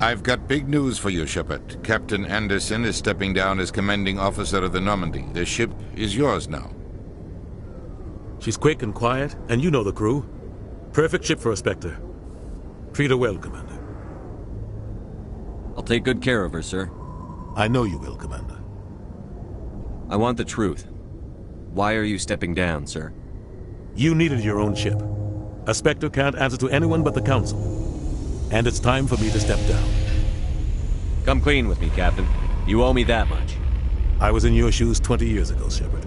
I've got big news for you, Shepard. Captain Anderson is stepping down as commanding officer of the Normandy. The ship is yours now. She's quick and quiet, and you know the crew. Perfect ship for a Spectre. Treat her well, Commander. I'll take good care of her, sir. I know you will, Commander. I want the truth. Why are you stepping down, sir? You needed your own ship. A Spectre can't answer to anyone but the Council. And it's time for me to step down. Come clean with me, Captain. You owe me that much. I was in your shoes 20 years ago, Shepard.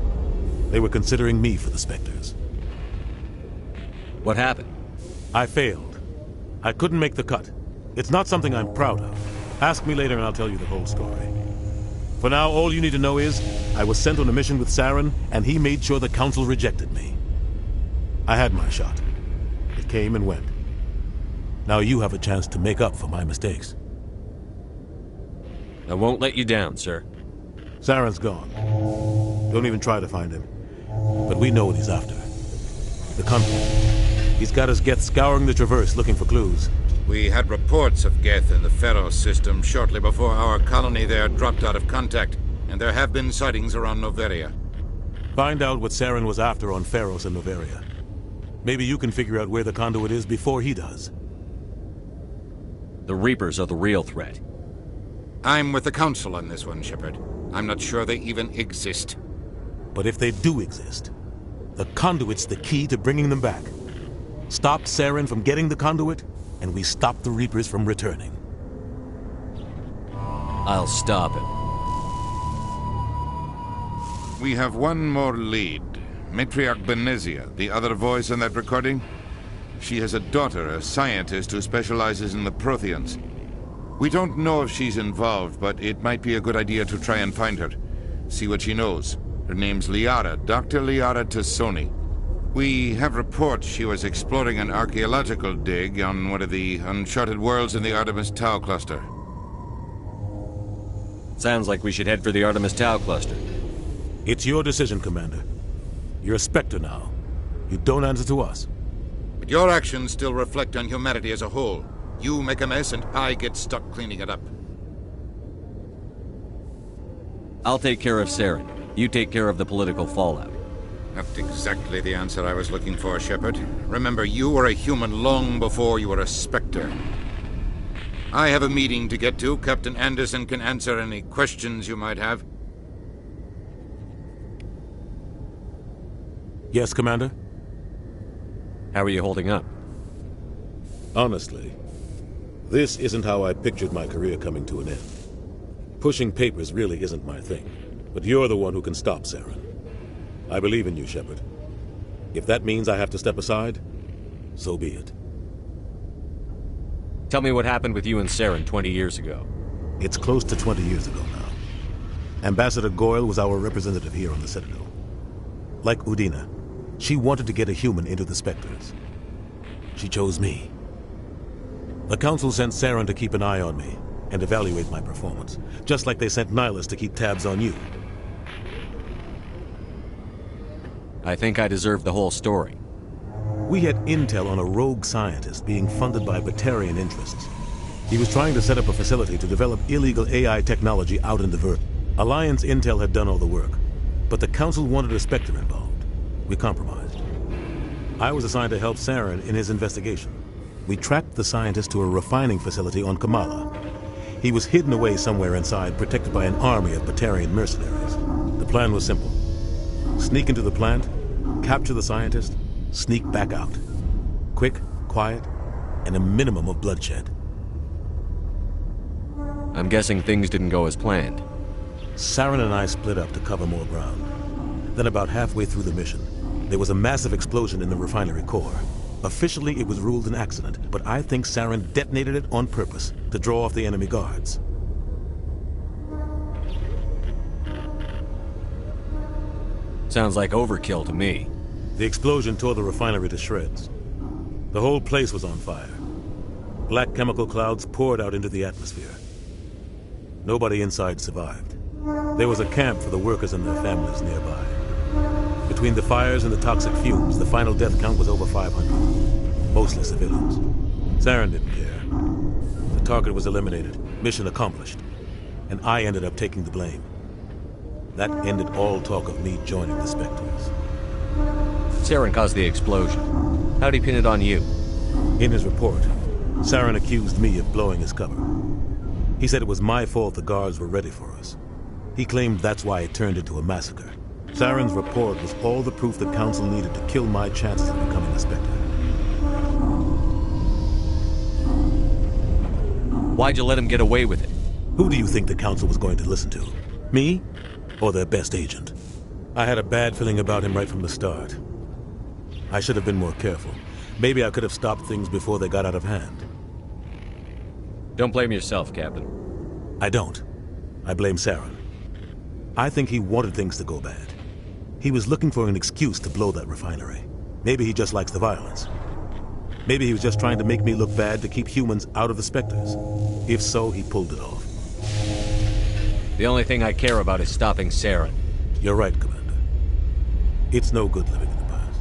They were considering me for the Spectres. What happened? I failed. I couldn't make the cut. It's not something I'm proud of. Ask me later and I'll tell you the whole story. For now, all you need to know is, I was sent on a mission with Saren, and he made sure the Council rejected me. I had my shot. It came and went. Now you have a chance to make up for my mistakes. I won't let you down, sir. Saren's gone. Don't even try to find him. But we know what he's after. The content. He's got his Geth scouring the Traverse looking for clues. We had reports of Geth in the Pharos system shortly before our colony there dropped out of contact, and there have been sightings around Noveria. Find out what Saren was after on Pharos and Noveria. Maybe you can figure out where the conduit is before he does. The Reapers are the real threat. I'm with the Council on this one, Shepard. I'm not sure they even exist. But if they do exist, the conduit's the key to bringing them back. Stop Saren from getting the conduit, and we stop the Reapers from returning. I'll stop him. We have one more lead. Matriarch Benezia, the other voice in that recording. She has a daughter, a scientist who specializes in the Protheans. We don't know if she's involved, but it might be a good idea to try and find her. See what she knows. Her name's Liara, Dr. Liara Tassoni. We have reports she was exploring an archaeological dig on one of the uncharted worlds in the Artemis Tau cluster. Sounds like we should head for the Artemis Tau cluster. It's your decision, Commander. You're a Spectre now. You don't answer to us. But your actions still reflect on humanity as a whole. You make a mess and I get stuck cleaning it up. I'll take care of Saren. You take care of the political fallout. Not exactly the answer I was looking for, Shepard. Remember, you were a human long before you were a Spectre. I have a meeting to get to. Captain Anderson can answer any questions you might have. Yes, Commander? How are you holding up? Honestly, this isn't how I pictured my career coming to an end. Pushing papers really isn't my thing, but you're the one who can stop Saren. I believe in you, Shepard. If that means I have to step aside, so be it. Tell me what happened with you and Saren 20 years ago. It's close to 20 years ago now. Ambassador Goyle was our representative here on the Citadel. Like Udina, she wanted to get a human into the Spectres. She chose me. The Council sent Saren to keep an eye on me and evaluate my performance, just like they sent Nihilus to keep tabs on you. I think I deserve the whole story. We had intel on a rogue scientist being funded by Batarian interests. He was trying to set up a facility to develop illegal AI technology out in the Vert. Alliance intel had done all the work, but the Council wanted a Spectre involved. We compromised. I was assigned to help Saren in his investigation. We tracked the scientist to a refining facility on Kamala. He was hidden away somewhere inside, protected by an army of Batarian mercenaries. The plan was simple. Sneak into the plant, capture the scientist, sneak back out. Quick, quiet, and a minimum of bloodshed. I'm guessing things didn't go as planned. Saren and I split up to cover more ground. Then about halfway through the mission, there was a massive explosion in the refinery core. Officially, it was ruled an accident, but I think Saren detonated it on purpose to draw off the enemy guards. Sounds like overkill to me. The explosion tore the refinery to shreds. The whole place was on fire. Black chemical clouds poured out into the atmosphere. Nobody inside survived. There was a camp for the workers and their families nearby. Between the fires and the toxic fumes, the final death count was over 500. Mostly civilians. Saren didn't care. The target was eliminated. Mission accomplished. And I ended up taking the blame. That ended all talk of me joining the Spectres. Saren caused the explosion. How'd he pin it on you? In his report, Saren accused me of blowing his cover. He said it was my fault the guards were ready for us. He claimed that's why it turned into a massacre. Saren's report was all the proof the Council needed to kill my chances of becoming a Spectre. Why'd you let him get away with it? Who do you think the Council was going to listen to? Me? Or their best agent? I had a bad feeling about him right from the start. I should have been more careful. Maybe I could have stopped things before they got out of hand. Don't blame yourself, Captain. I don't. I blame Saren. I think he wanted things to go bad. He was looking for an excuse to blow that refinery. Maybe he just likes the violence. Maybe he was just trying to make me look bad to keep humans out of the Spectres. If so, he pulled it off. The only thing I care about is stopping Saren. You're right, Commander. It's no good living in the past.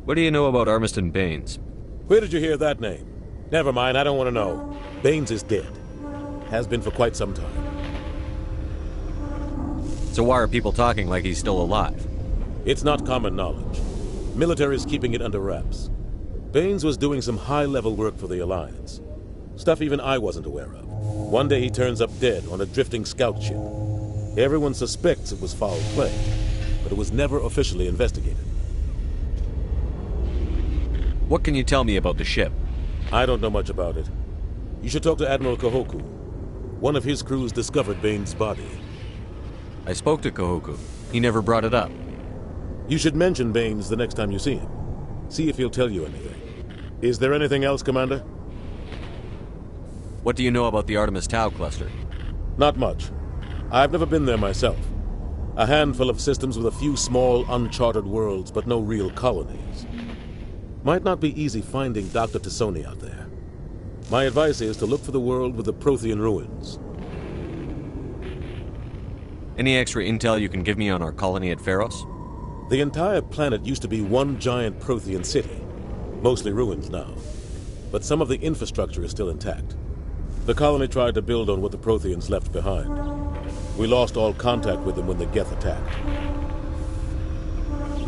What do you know about Armiston Baines? Where did you hear that name? Never mind, I don't want to know. Baines is dead. Has been for quite some time. So why are people talking like he's still alive? It's not common knowledge. Military is keeping it under wraps. Baines was doing some high-level work for the Alliance. Stuff even I wasn't aware of. One day he turns up dead on a drifting scout ship. Everyone suspects it was foul play, but it was never officially investigated. What can you tell me about the ship? I don't know much about it. You should talk to Admiral Kahoku. One of his crews discovered Baines' body. I spoke to Kahoku. He never brought it up. You should mention Baines the next time you see him. See if he'll tell you anything. Is there anything else, Commander? What do you know about the Artemis Tau cluster? Not much. I've never been there myself. A handful of systems with a few small, uncharted worlds, but no real colonies. Might not be easy finding Dr. Tassoni out there. My advice is to look for the world with the Prothean ruins. Any extra intel you can give me on our colony at Pharos? The entire planet used to be one giant Prothean city. Mostly ruins now. But some of the infrastructure is still intact. The colony tried to build on what the Protheans left behind. We lost all contact with them when the Geth attacked.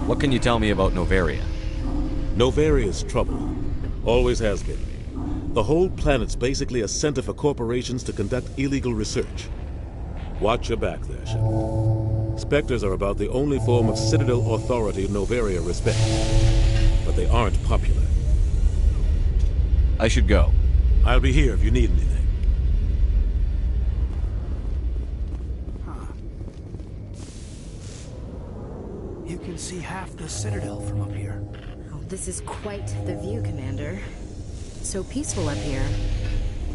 What can you tell me about Novaria? Novaria's trouble. Always has been. The whole planet's basically a center for corporations to conduct illegal research. Watch your back there, Shepard. Spectres are about the only form of Citadel authority Novaria respects. But they aren't popular. I should go. I'll be here if you need anything. You can see half the Citadel from up here. Oh, this is quite the view, Commander. So peaceful up here.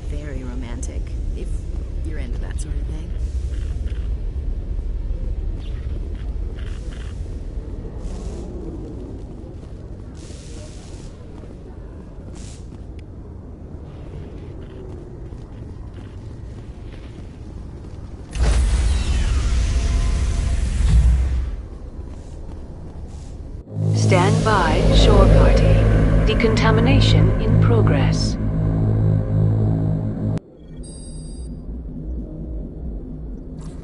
Very romantic, if you're into that sort of thing. Stand by, shore party. Decontamination in progress.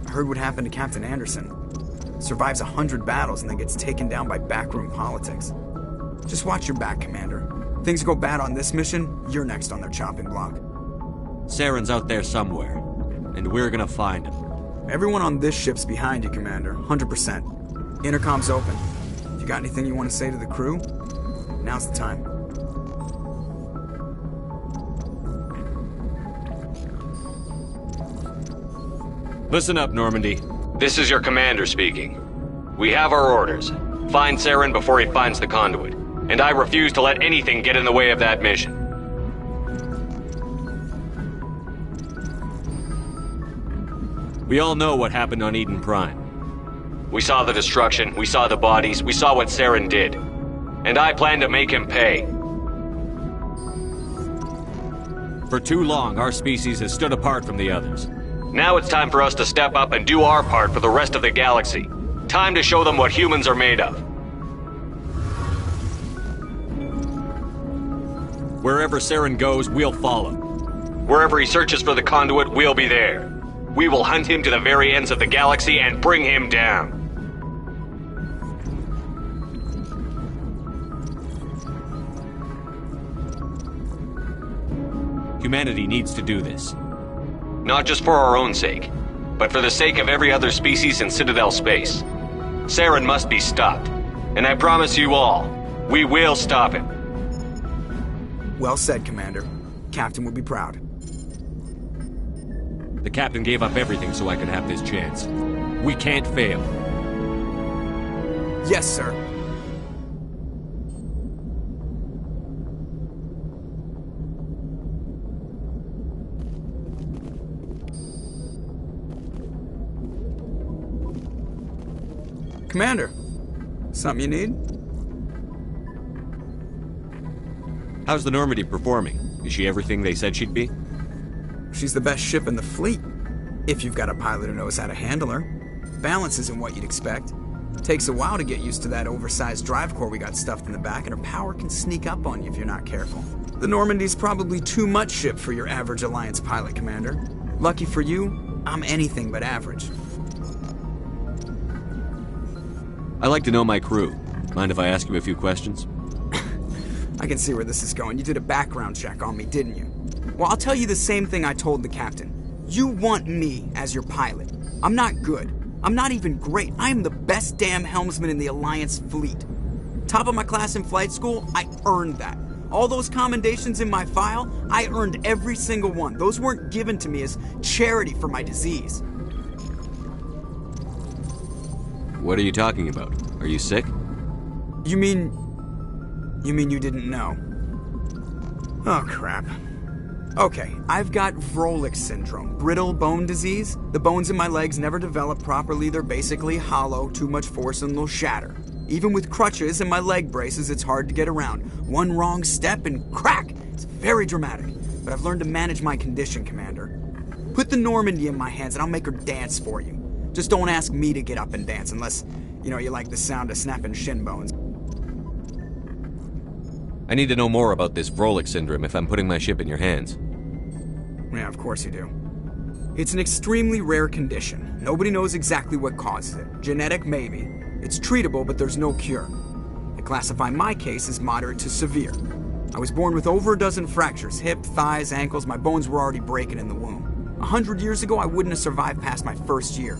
I heard what happened to Captain Anderson. Survives 100 battles and then gets taken down by backroom politics. Just watch your back, Commander. Things go bad on this mission, you're next on their chopping block. Saren's out there somewhere, and we're gonna find him. Everyone on this ship's behind you, Commander. 100%. Intercom's open. If you got anything you want to say to the crew, now's the time. Listen up, Normandy. This is your commander speaking. We have our orders. Find Saren before he finds the conduit. And I refuse to let anything get in the way of that mission. We all know what happened on Eden Prime. We saw the destruction, we saw the bodies, we saw what Saren did. And I plan to make him pay. For too long, our species has stood apart from the others. Now it's time for us to step up and do our part for the rest of the galaxy. Time to show them what humans are made of. Wherever Saren goes, we'll follow. Wherever he searches for the conduit, we'll be there. We will hunt him to the very ends of the galaxy and bring him down. Humanity needs to do this. Not just for our own sake, but for the sake of every other species in Citadel space. Saren must be stopped. And I promise you all, we will stop him. Well said, Commander. Captain would be proud. The captain gave up everything so I could have this chance. We can't fail. Yes, sir. Commander, something you need? How's the Normandy performing? Is she everything they said she'd be? She's the best ship in the fleet, if you've got a pilot who knows how to handle her. Balance isn't what you'd expect. Takes a while to get used to that oversized drive core we got stuffed in the back, and her power can sneak up on you if you're not careful. The Normandy's probably too much ship for your average Alliance pilot, Commander. Lucky for you, I'm anything but average. I like to know my crew. Mind if I ask you a few questions? I can see where this is going. You did a background check on me, didn't you? Well, I'll tell you the same thing I told the captain. You want me as your pilot. I'm not good. I'm not even great. I am the best damn helmsman in the Alliance fleet. Top of my class in flight school, I earned that. All those commendations in my file, I earned every single one. Those weren't given to me as charity for my disease. What are you talking about? Are you sick? You mean you didn't know? Oh, crap. Okay, I've got Vrolik syndrome, brittle bone disease. The bones in my legs never develop properly. They're basically hollow, too much force and they'll shatter. Even with crutches and my leg braces, it's hard to get around. One wrong step and crack! It's very dramatic, but I've learned to manage my condition, Commander. Put the Normandy in my hands and I'll make her dance for you. Just don't ask me to get up and dance unless, you like the sound of snapping shin bones. I need to know more about this Vrolik syndrome if I'm putting my ship in your hands. Yeah, of course you do. It's an extremely rare condition. Nobody knows exactly what causes it. Genetic, maybe. It's treatable, but there's no cure. I classify my case as moderate to severe. I was born with over a dozen fractures, hip, thighs, ankles. My bones were already breaking in the womb. 100 years ago, I wouldn't have survived past my first year.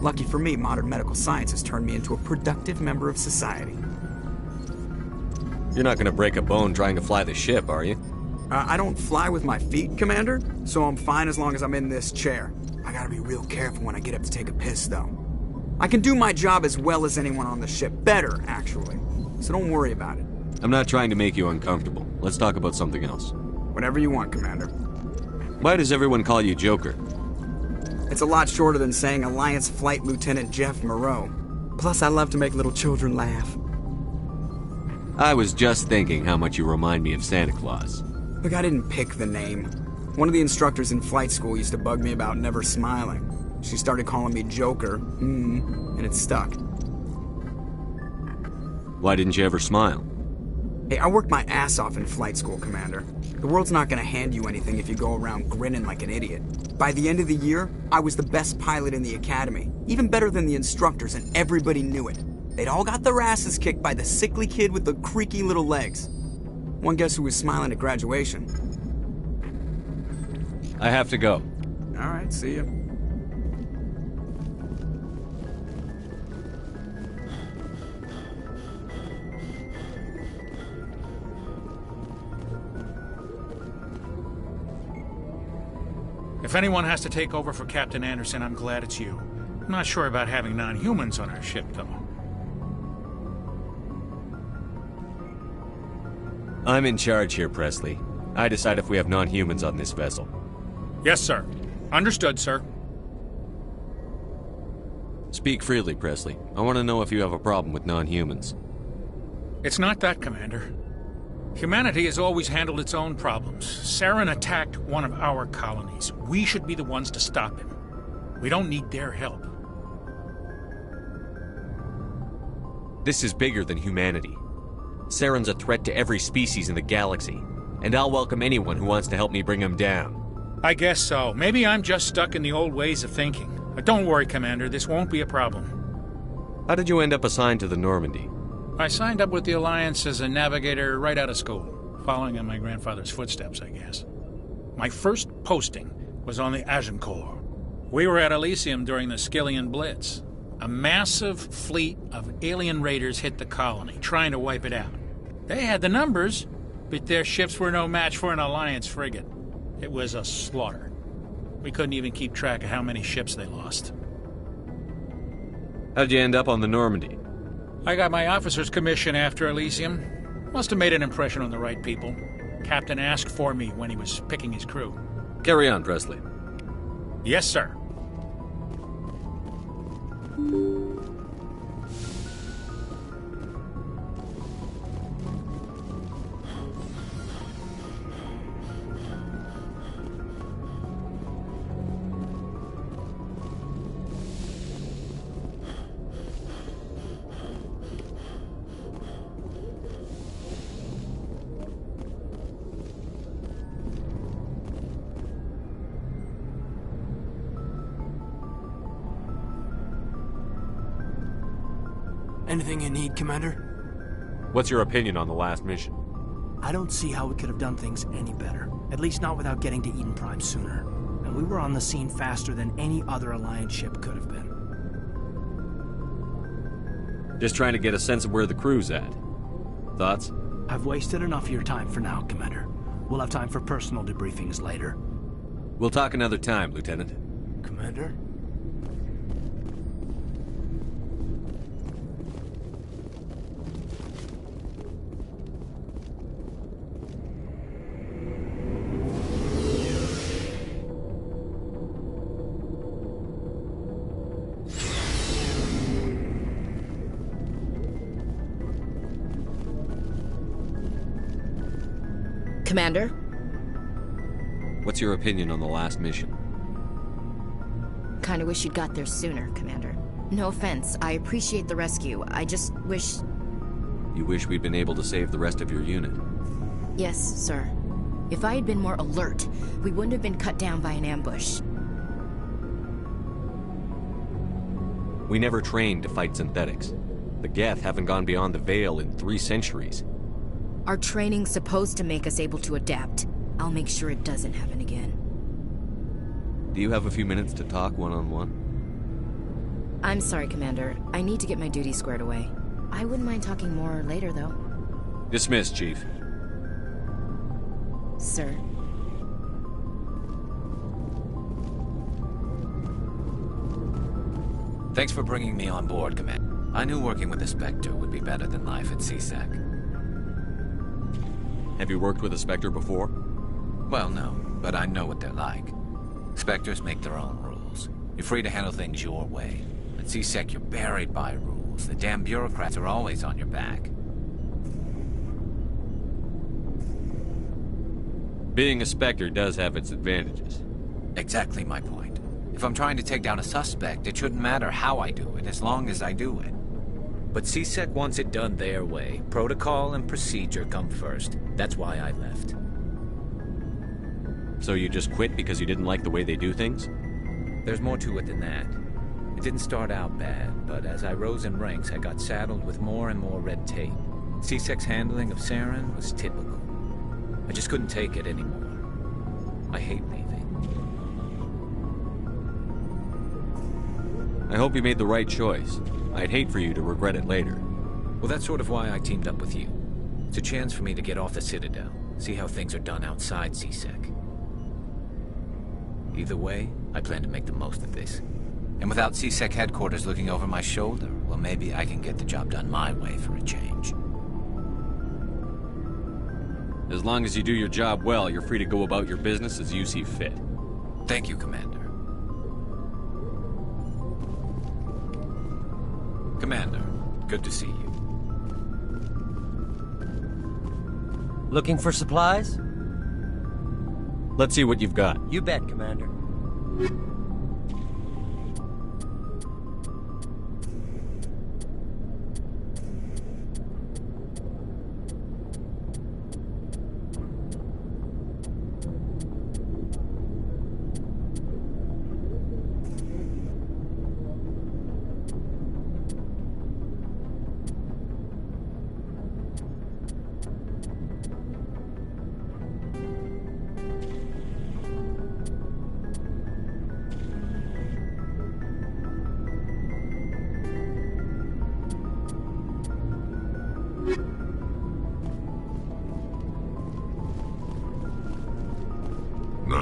Lucky for me, modern medical science has turned me into a productive member of society. You're not gonna break a bone trying to fly the ship, are you? I don't fly with my feet, Commander, so I'm fine as long as I'm in this chair. I gotta be real careful when I get up to take a piss, though. I can do my job as well as anyone on the ship. Better, actually. So don't worry about it. I'm not trying to make you uncomfortable. Let's talk about something else. Whatever you want, Commander. Why does everyone call you Joker? It's a lot shorter than saying Alliance Flight Lieutenant Jeff Moreau. Plus, I love to make little children laugh. I was just thinking how much you remind me of Santa Claus. Look, I didn't pick the name. One of the instructors in flight school used to bug me about never smiling. She started calling me Joker, and it stuck. Why didn't you ever smile? Hey, I worked my ass off in flight school, Commander. The world's not gonna hand you anything if you go around grinning like an idiot. By the end of the year, I was the best pilot in the academy. Even better than the instructors, and everybody knew it. They'd all got their asses kicked by the sickly kid with the creaky little legs. One guess who was smiling at graduation? I have to go. All right, see ya. If anyone has to take over for Captain Anderson, I'm glad it's you. I'm not sure about having non-humans on our ship, though. I'm in charge here, Presley. I decide if we have non-humans on this vessel. Yes, sir. Understood, sir. Speak freely, Presley. I want to know if you have a problem with non-humans. It's not that, Commander. Humanity has always handled its own problems. Saren attacked one of our colonies. We should be the ones to stop him. We don't need their help. This is bigger than humanity. Saren's a threat to every species in the galaxy. and I'll welcome anyone who wants to help me bring him down. I guess so. Maybe I'm just stuck in the old ways of thinking. But don't worry, Commander, this won't be a problem. How did you end up assigned to the Normandy? I signed up with the Alliance as a navigator right out of school, following in my grandfather's footsteps, I guess. My first posting was on the Agincourt. We were at Elysium during the Skillian Blitz. A massive fleet of alien raiders hit the colony, trying to wipe it out. They had the numbers, but their ships were no match for an Alliance frigate. It was a slaughter. We couldn't even keep track of how many ships they lost. How'd you end up on the Normandy? I got my officer's commission after Elysium. Must have made an impression on the right people. Captain asked for me when he was picking his crew. Carry on, Presley. Yes, sir. Anything you need, Commander? What's your opinion on the last mission? I don't see how we could have done things any better. At least not without getting to Eden Prime sooner. And we were on the scene faster than any other Alliance ship could have been. Just trying to get a sense of where the crew's at. Thoughts? I've wasted enough of your time for now, Commander. We'll have time for personal debriefings later. We'll talk another time, Lieutenant. Commander? Commander? What's your opinion on the last mission? Kinda wish you'd got there sooner, Commander. No offense, I appreciate the rescue. I just wish... You wish we'd been able to save the rest of your unit? Yes, sir. If I had been more alert, we wouldn't have been cut down by an ambush. We never trained to fight synthetics. The Geth haven't gone beyond the Veil in 3 centuries. Our training's supposed to make us able to adapt. I'll make sure it doesn't happen again. Do you have a few minutes to talk one-on-one? I'm sorry, Commander. I need to get my duty squared away. I wouldn't mind talking more later, though. Dismissed, Chief. Sir. Thanks for bringing me on board, Commander. I knew working with the Spectre would be better than life at CSEC. Have you worked with a Spectre before? Well, no, but I know what they're like. Spectres make their own rules. You're free to handle things your way. At CSEC, you're buried by rules. The damn bureaucrats are always on your back. Being a Spectre does have its advantages. Exactly my point. If I'm trying to take down a suspect, it shouldn't matter how I do it, as long as I do it. But CSEC wants it done their way. Protocol and procedure come first. That's why I left. So you just quit because you didn't like the way they do things? There's more to it than that. It didn't start out bad, but as I rose in ranks, I got saddled with more and more red tape. CSEC's handling of Saren was typical. I just couldn't take it anymore. I hate leaving. I hope you made the right choice. I'd hate for you to regret it later. Well, that's sort of why I teamed up with you. It's a chance for me to get off the Citadel, see how things are done outside CSEC. Either way, I plan to make the most of this. And without CSEC headquarters looking over my shoulder, well, maybe I can get the job done my way for a change. As long as you do your job well, you're free to go about your business as you see fit. Thank you, Commander. Commander, good to see you. Looking for supplies? Let's see what you've got. You bet, Commander.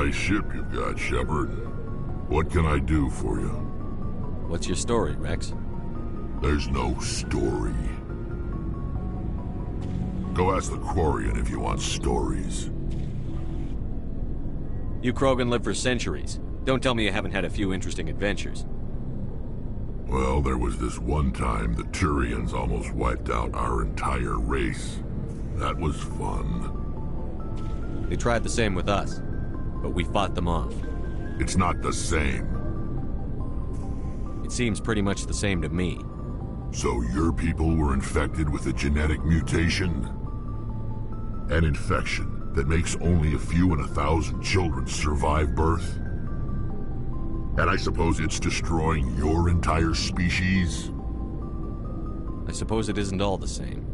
nice ship you've got, Shepard. What can I do for you? What's your story, Rex? There's no story. Go ask the Quarian if you want stories. You Krogan live for centuries. Don't tell me you haven't had a few interesting adventures. Well, there was this one time the Turians almost wiped out our entire race. That was fun. They tried the same with us, but we fought them off. It's not the same. It seems pretty much the same to me. So your people were infected with a genetic mutation? An infection that makes only a few in 1,000 children survive birth? And I suppose it's destroying your entire species? I suppose it isn't all the same.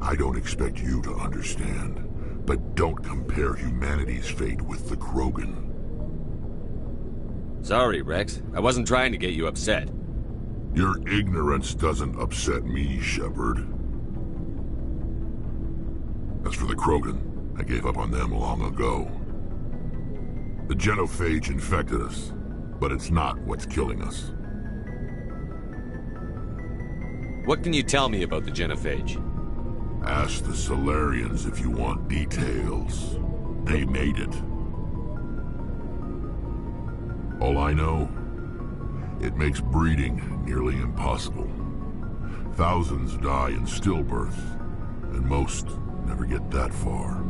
I don't expect you to understand, but don't compare humanity's fate with the Krogan. Sorry, Rex. I wasn't trying to get you upset. Your ignorance doesn't upset me, Shepard. As for the Krogan, I gave up on them long ago. The genophage infected us, but it's not what's killing us. What can you tell me about the genophage? Ask the Solarians if you want details. They made it. All I know, it makes breeding nearly impossible. Thousands die in stillbirth, and most never get that far.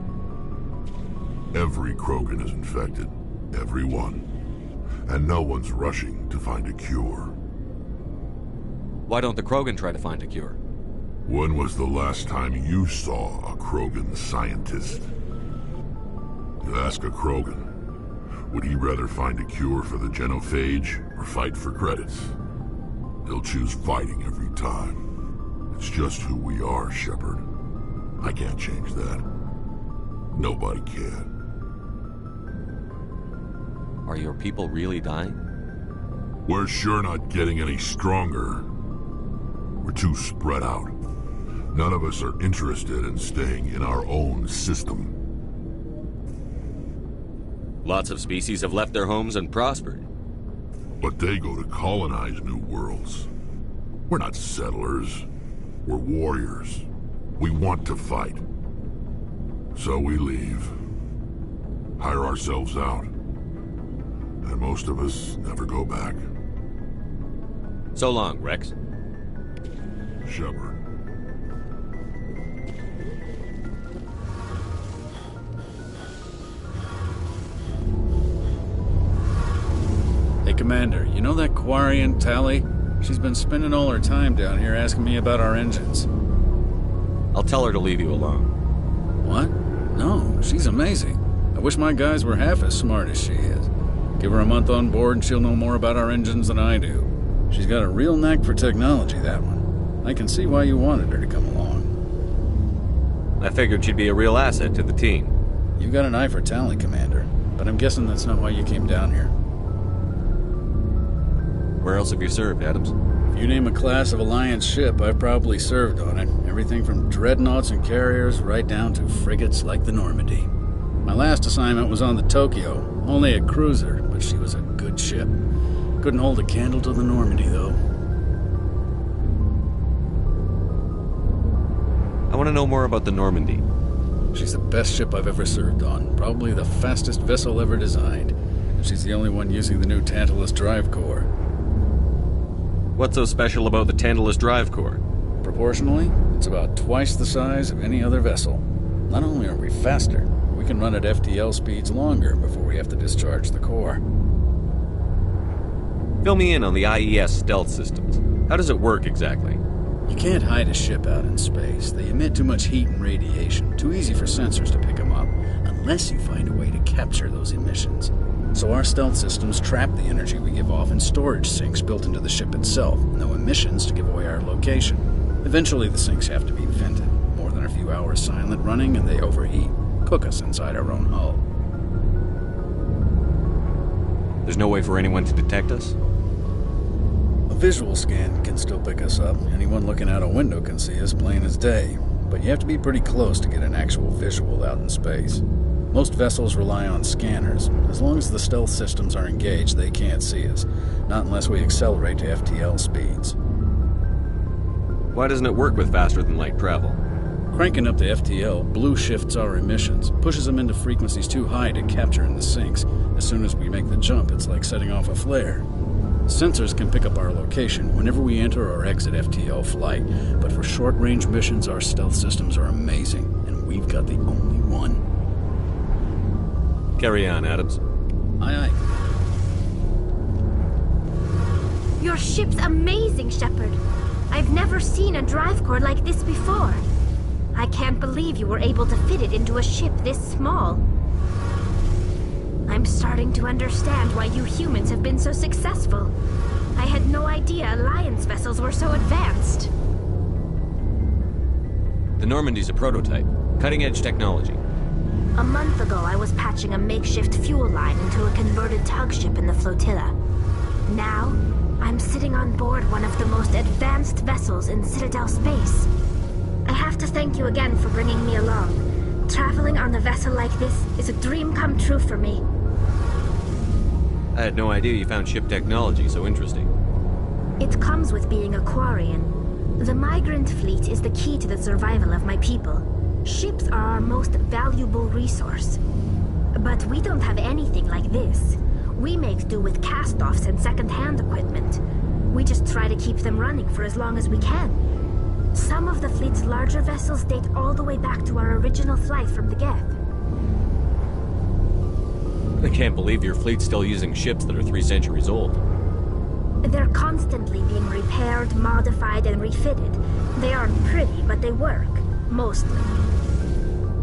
Every Krogan is infected. Every one. And no one's rushing to find a cure. Why don't the Krogan try to find a cure? When was the last time you saw a Krogan scientist? You ask a Krogan, would he rather find a cure for the genophage or fight for credits? He'll choose fighting every time. It's just who we are, Shepard. I can't change that. Nobody can. Are your people really dying? We're sure not getting any stronger. We're too spread out. None of us are interested in staying in our own system. Lots of species have left their homes and prospered. But they go to colonize new worlds. We're not settlers. We're warriors. We want to fight. So we leave. Hire ourselves out. And most of us never go back. So long, Rex. Shepard. Hey, Commander, you know that Quarian, Tally? She's been spending all her time down here asking me about our engines. I'll tell her to leave you alone. What? No, she's amazing. I wish my guys were half as smart as she is. Give her a month on board and she'll know more about our engines than I do. She's got a real knack for technology, that one. I can see why you wanted her to come along. I figured she'd be a real asset to the team. You got an eye for talent, Commander, but I'm guessing that's not why you came down here. Where else have you served, Adams? If you name a class of Alliance ship, I've probably served on it. Everything from dreadnoughts and carriers right down to frigates like the Normandy. My last assignment was on the Tokyo, only a cruiser, but she was a good ship. Couldn't hold a candle to the Normandy, though. I want to know more about the Normandy. She's the best ship I've ever served on, probably the fastest vessel ever designed. And she's the only one using the new Tantalus drive core. What's so special about the Tantalus drive core? Proportionally, it's about twice the size of any other vessel. Not only are we faster, we can run at FTL speeds longer before we have to discharge the core. Fill me in on the IES stealth systems. How does it work exactly? You can't hide a ship out in space. They emit too much heat and radiation. Too easy for sensors to pick them up, unless you find a way to capture those emissions. So our stealth systems trap the energy we give off in storage sinks built into the ship itself. No emissions to give away our location. Eventually the sinks have to be vented. More than a few hours silent running and they overheat. Cook us inside our own hull. There's no way for anyone to detect us? A visual scan can still pick us up. Anyone looking out a window can see us plain as day. But you have to be pretty close to get an actual visual out in space. Most vessels rely on scanners. As long as the stealth systems are engaged, they can't see us. Not unless we accelerate to FTL speeds. Why doesn't it work with faster-than-light travel? Cranking up to FTL blue shifts our emissions, pushes them into frequencies too high to capture in the sinks. As soon as we make the jump, it's like setting off a flare. Sensors can pick up our location whenever we enter or exit FTL flight, but for short-range missions, our stealth systems are amazing, and we've got the only one. Carry on, Adams. Aye, aye. Your ship's amazing, Shepard. I've never seen a drive core like this before. I can't believe you were able to fit it into a ship this small. I'm starting to understand why you humans have been so successful. I had no idea Alliance vessels were so advanced. The Normandy's a prototype. Cutting-edge technology. A month ago, I was patching a makeshift fuel line into a converted tug ship in the flotilla. Now, I'm sitting on board one of the most advanced vessels in Citadel space. I have to thank you again for bringing me along. Traveling on a vessel like this is a dream come true for me. I had no idea you found ship technology so interesting. It comes with being a Quarian. The migrant fleet is the key to the survival of my people. Ships are our most valuable resource. But we don't have anything like this. We make do with cast-offs and second-hand equipment. We just try to keep them running for as long as we can. Some of the fleet's larger vessels date all the way back to our original flight from the Geth. I can't believe your fleet's still using ships that are 3 centuries old. They're constantly being repaired, modified, and refitted. They aren't pretty, but they work. Mostly.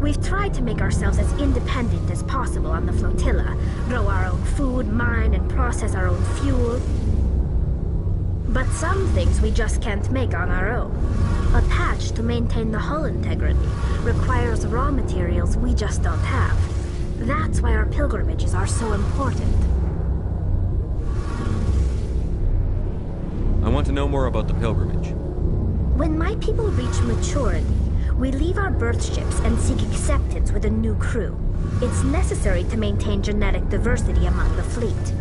We've tried to make ourselves as independent as possible on the flotilla, grow our own food, mine, and process our own fuel. But some things we just can't make on our own. A patch to maintain the hull integrity requires raw materials we just don't have. That's why our pilgrimages are so important. I want to know more about the pilgrimage. When my people reach maturity, we leave our birth ships and seek acceptance with a new crew. It's necessary to maintain genetic diversity among the fleet.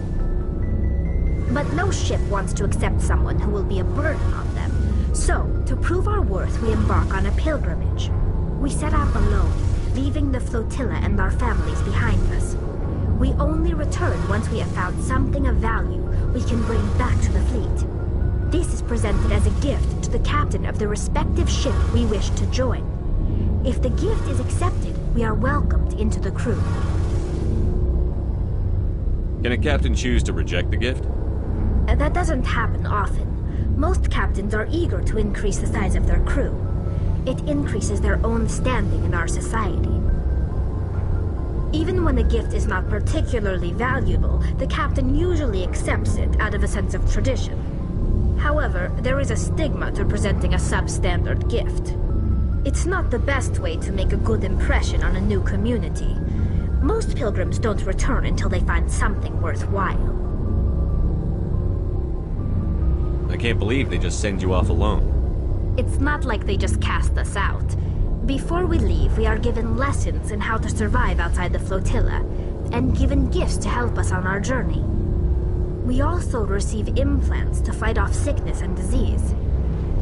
But no ship wants to accept someone who will be a burden on them. So, to prove our worth, we embark on a pilgrimage. We set out alone, leaving the flotilla and our families behind us. We only return once we have found something of value we can bring back to the fleet. This is presented as a gift to the captain of the respective ship we wish to join. If the gift is accepted, we are welcomed into the crew. Can a captain choose to reject the gift? That doesn't happen often. Most captains are eager to increase the size of their crew. It increases their own standing in our society. Even when a gift is not particularly valuable, the captain usually accepts it out of a sense of tradition. However, there is a stigma to presenting a substandard gift. It's not the best way to make a good impression on a new community. Most pilgrims don't return until they find something worthwhile. I can't believe they just send you off alone. It's not like they just cast us out. Before we leave, we are given lessons in how to survive outside the flotilla, and given gifts to help us on our journey. We also receive implants to fight off sickness and disease.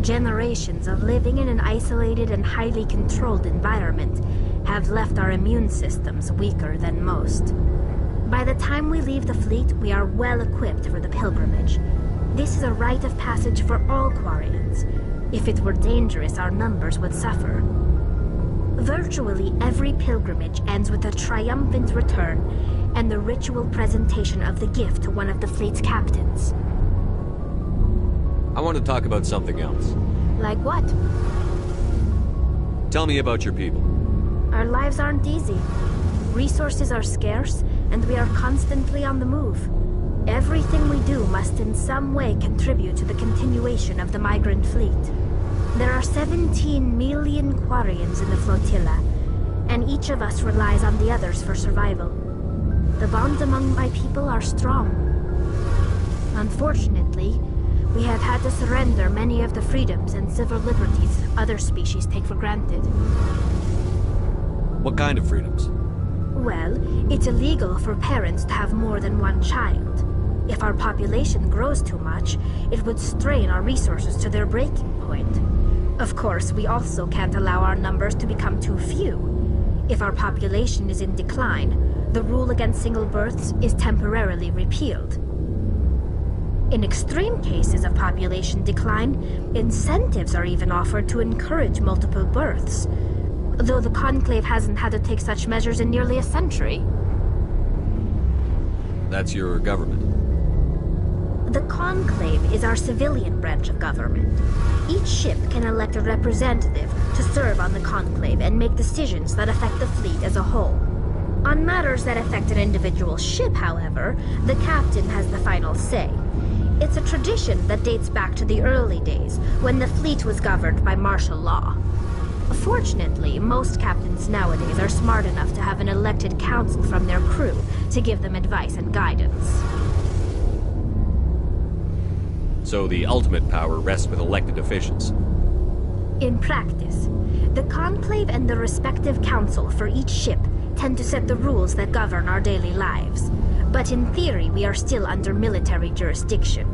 Generations of living in an isolated and highly controlled environment have left our immune systems weaker than most. By the time we leave the fleet, we are well equipped for the pilgrimage. This is a rite of passage for all Quarians. If it were dangerous, our numbers would suffer. Virtually every pilgrimage ends with a triumphant return and the ritual presentation of the gift to one of the fleet's captains. I want to talk about something else. Like what? Tell me about your people. Our lives aren't easy. Resources are scarce, and we are constantly on the move. Everything we do must in some way contribute to the continuation of the migrant fleet. There are 17 million Quarians in the flotilla, and each of us relies on the others for survival. The bonds among my people are strong. Unfortunately, we have had to surrender many of the freedoms and civil liberties other species take for granted. What kind of freedoms? Well, it's illegal for parents to have more than one child. If our population grows too much, it would strain our resources to their breaking point. Of course, we also can't allow our numbers to become too few. If our population is in decline, the rule against single births is temporarily repealed. In extreme cases of population decline, incentives are even offered to encourage multiple births, though the Conclave hasn't had to take such measures in nearly a century. That's your government. The Conclave is our civilian branch of government. Each ship can elect a representative to serve on the Conclave and make decisions that affect the fleet as a whole. On matters that affect an individual ship, however, the captain has the final say. It's a tradition that dates back to the early days, when the fleet was governed by martial law. Fortunately, most captains nowadays are smart enough to have an elected council from their crew to give them advice and guidance. So the ultimate power rests with elected officials. In practice, the Conclave and the respective council for each ship tend to set the rules that govern our daily lives. But in theory, we are still under military jurisdiction.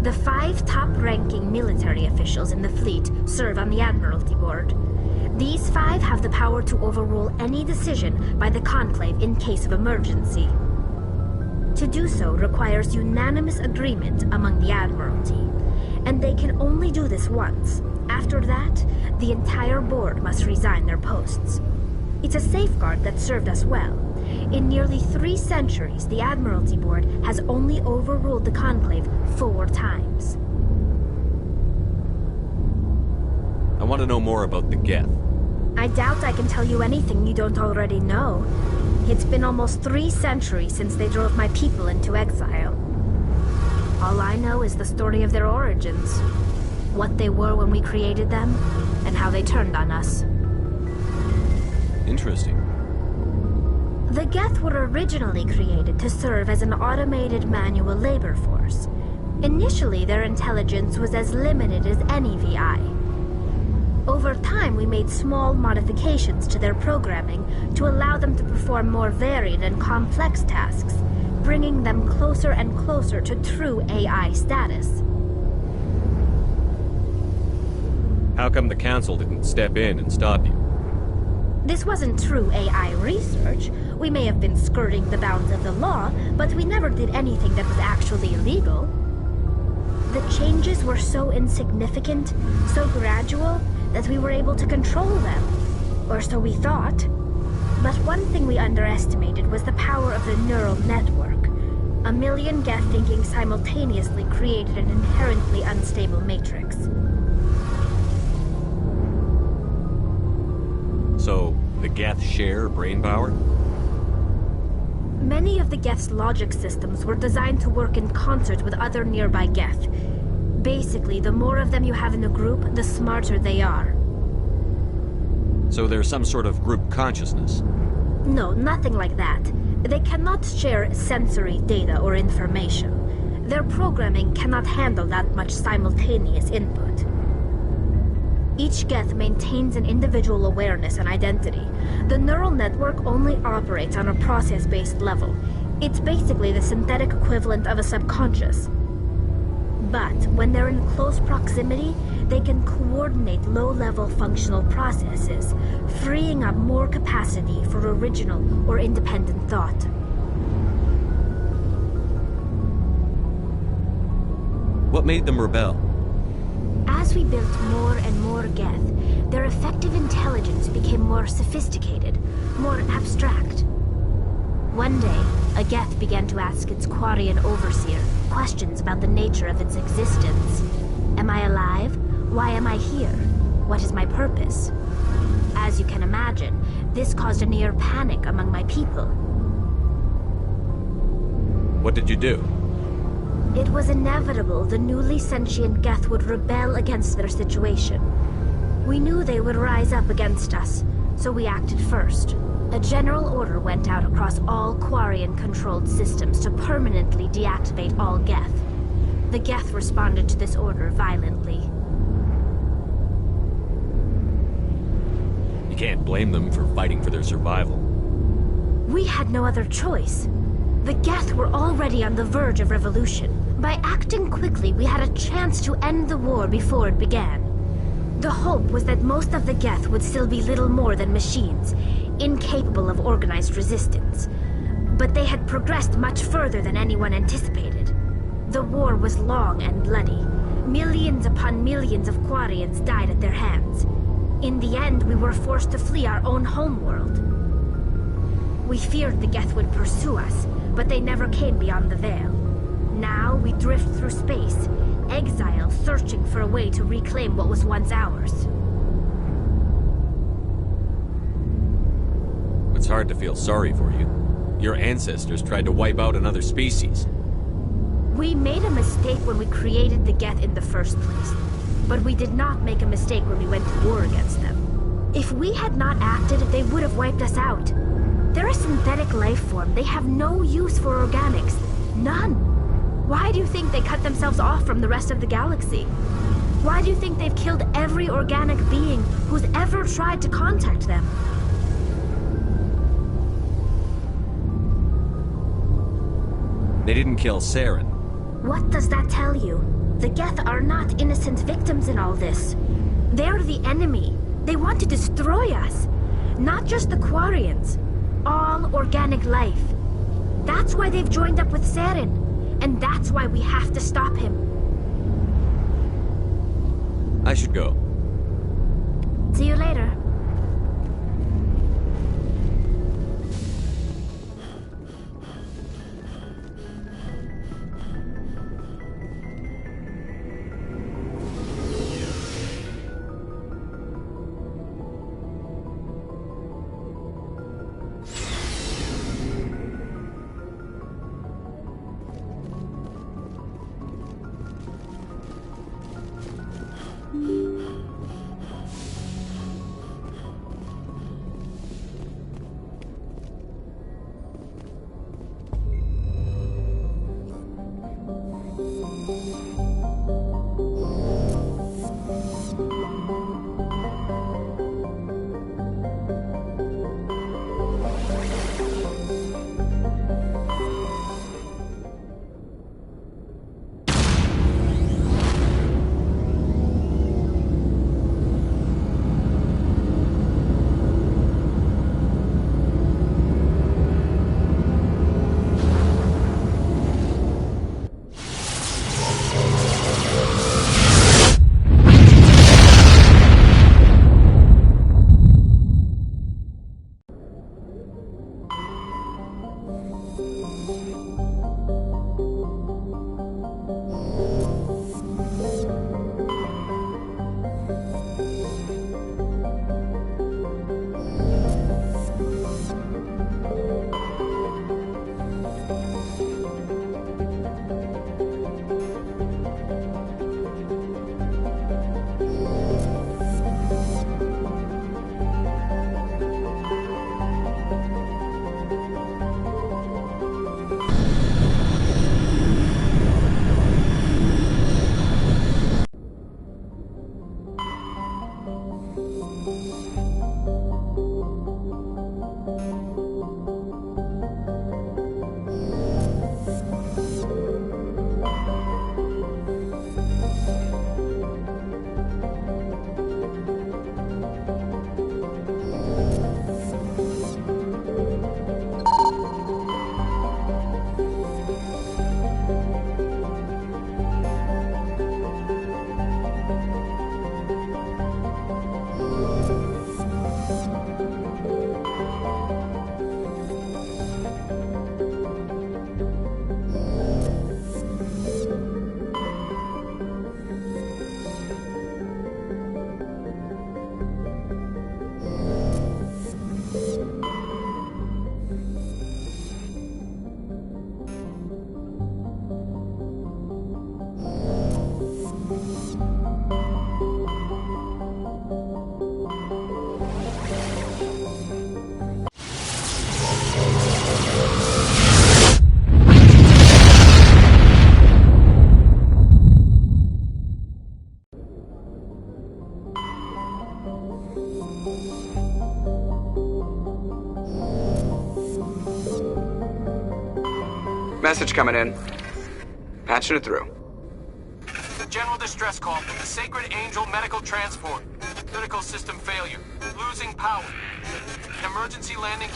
The 5 top-ranking military officials in the fleet serve on the Admiralty Board. These 5 have the power to overrule any decision by the Conclave in case of emergency. To do so requires unanimous agreement among the Admiralty, and they can only do this once. After that, the entire board must resign their posts. It's a safeguard that served us well. In nearly 3 centuries, the Admiralty Board has only overruled the Conclave 4 times. I want to know more about the Geth. I doubt I can tell you anything you don't already know. It's been almost 3 centuries since they drove my people into exile. All I know is the story of their origins. What they were when we created them, and how they turned on us. Interesting. The Geth were originally created to serve as an automated manual labor force. Initially, their intelligence was as limited as any VI. Over time, we made small modifications to their programming to allow them to perform more varied and complex tasks, bringing them closer and closer to true AI status. How come the Council didn't step in and stop you? This wasn't true AI research. We may have been skirting the bounds of the law, but we never did anything that was actually illegal. The changes were so insignificant, so gradual, that we were able to control them. Or so we thought. But one thing we underestimated was the power of the neural network. 1 million Geth thinking simultaneously created an inherently unstable matrix. So, the Geth share brain power? Many of the Geth's logic systems were designed to work in concert with other nearby Geth. Basically, the more of them you have in a group, the smarter they are. So there's some sort of group consciousness? No, nothing like that. They cannot share sensory data or information. Their programming cannot handle that much simultaneous input. Each Geth maintains an individual awareness and identity. The neural network only operates on a process-based level. It's basically the synthetic equivalent of a subconscious. But when they're in close proximity, they can coordinate low-level functional processes, freeing up more capacity for original or independent thought. What made them rebel? As we built more and more Geth, their effective intelligence became more sophisticated, more abstract. One day, a Geth began to ask its Quarian overseer questions about the nature of its existence. Am I alive? Why am I here? What is my purpose? As you can imagine, this caused a near panic among my people. What did you do? It was inevitable the newly sentient Geth would rebel against their situation. We knew they would rise up against us, so we acted first. A general order went out across all Quarian-controlled systems to permanently deactivate all Geth. The Geth responded to this order violently. You can't blame them for fighting for their survival. We had no other choice. The Geth were already on the verge of revolution. By acting quickly, we had a chance to end the war before it began. The hope was that most of the Geth would still be little more than machines, incapable of organized resistance. But they had progressed much further than anyone anticipated. The war was long and bloody. Millions upon millions of Quarians died at their hands. In the end, we were forced to flee our own homeworld. We feared the Geth would pursue us, but they never came beyond the Veil. Now we drift through space, exile searching for a way to reclaim what was once ours. It's hard to feel sorry for you. Your ancestors tried to wipe out another species. We made a mistake when we created the Geth in the first place, but we did not make a mistake when we went to war against them. If we had not acted, they would have wiped us out. They're a synthetic life form. They have no use for organics. None. Why do you think they cut themselves off from the rest of the galaxy? Why do you think they've killed every organic being who's ever tried to contact them? They didn't kill Saren. What does that tell you? The Geth are not innocent victims in all this. They're the enemy. They want to destroy us. Not just the Quarians. All organic life. That's why they've joined up with Saren. And that's why we have to stop him. I should go. See you later. Message coming in. Patching it through. General distress call from the Sacred Angel Medical Transport. Critical system failure. Losing power. Emergency landing.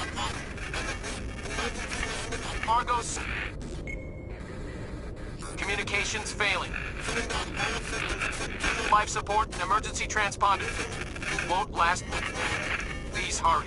Cargo's... Communications failing. Life support and emergency transponder. Won't last. Please hurry.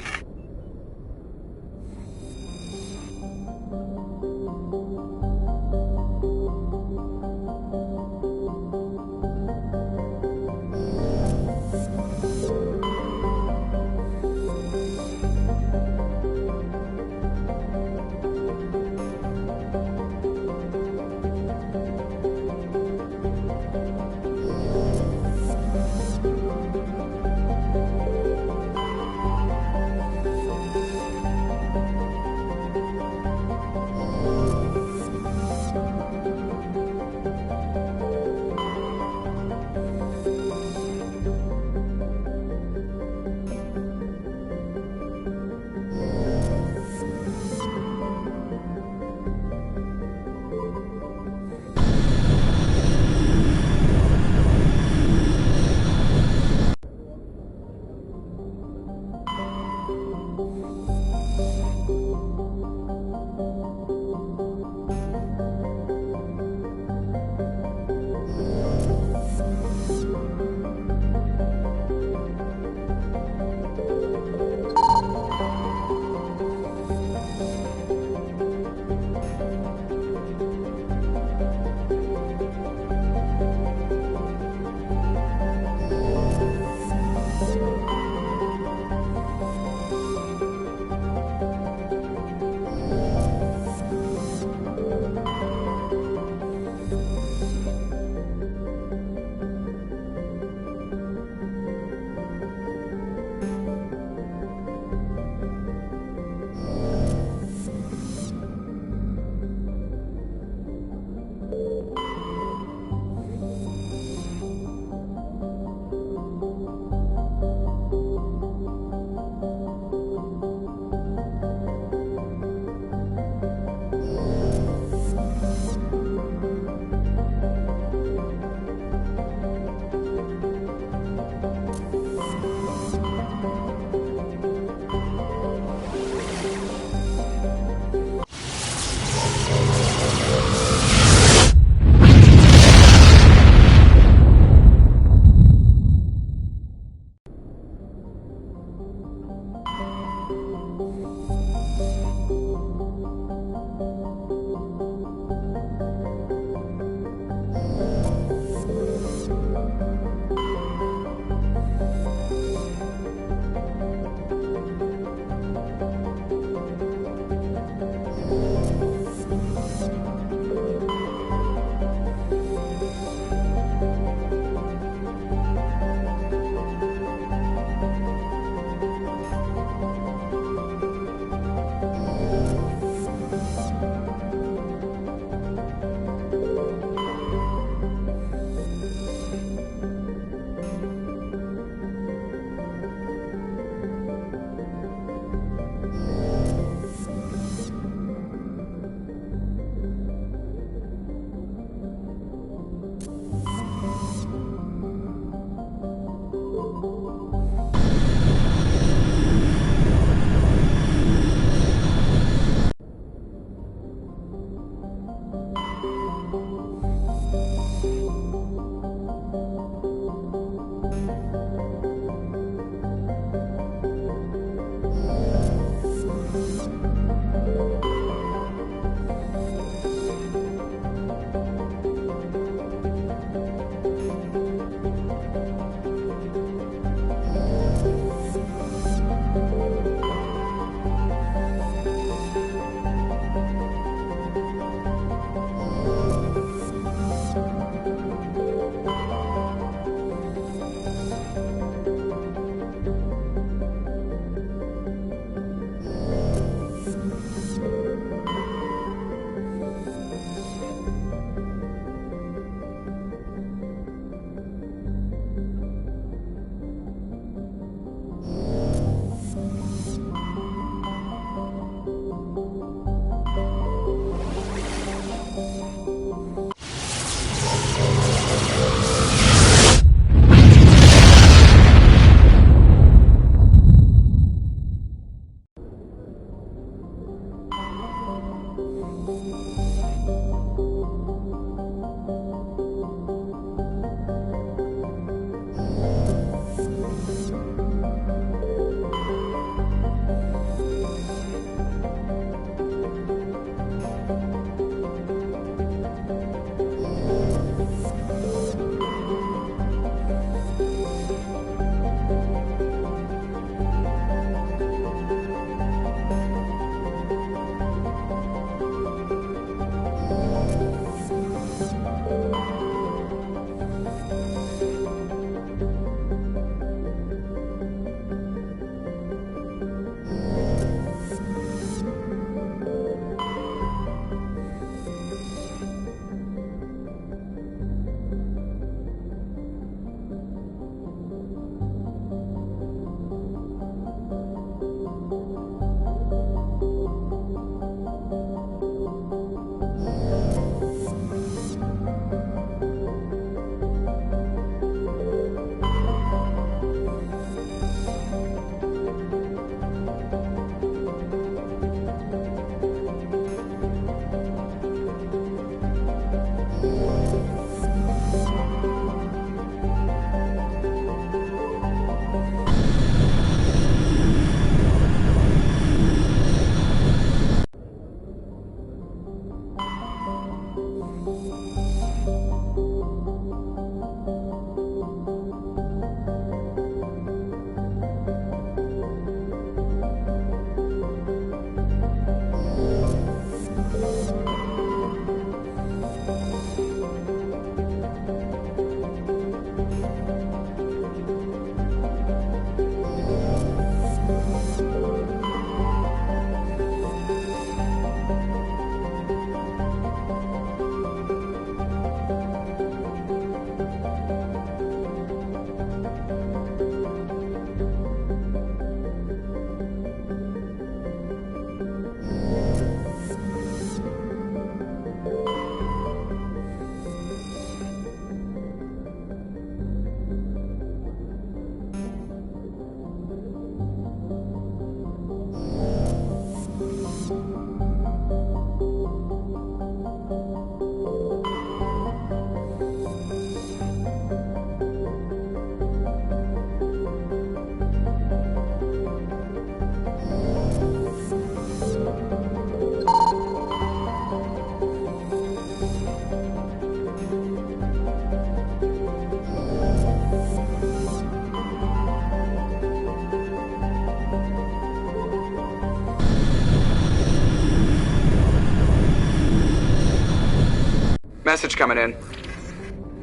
Message coming in.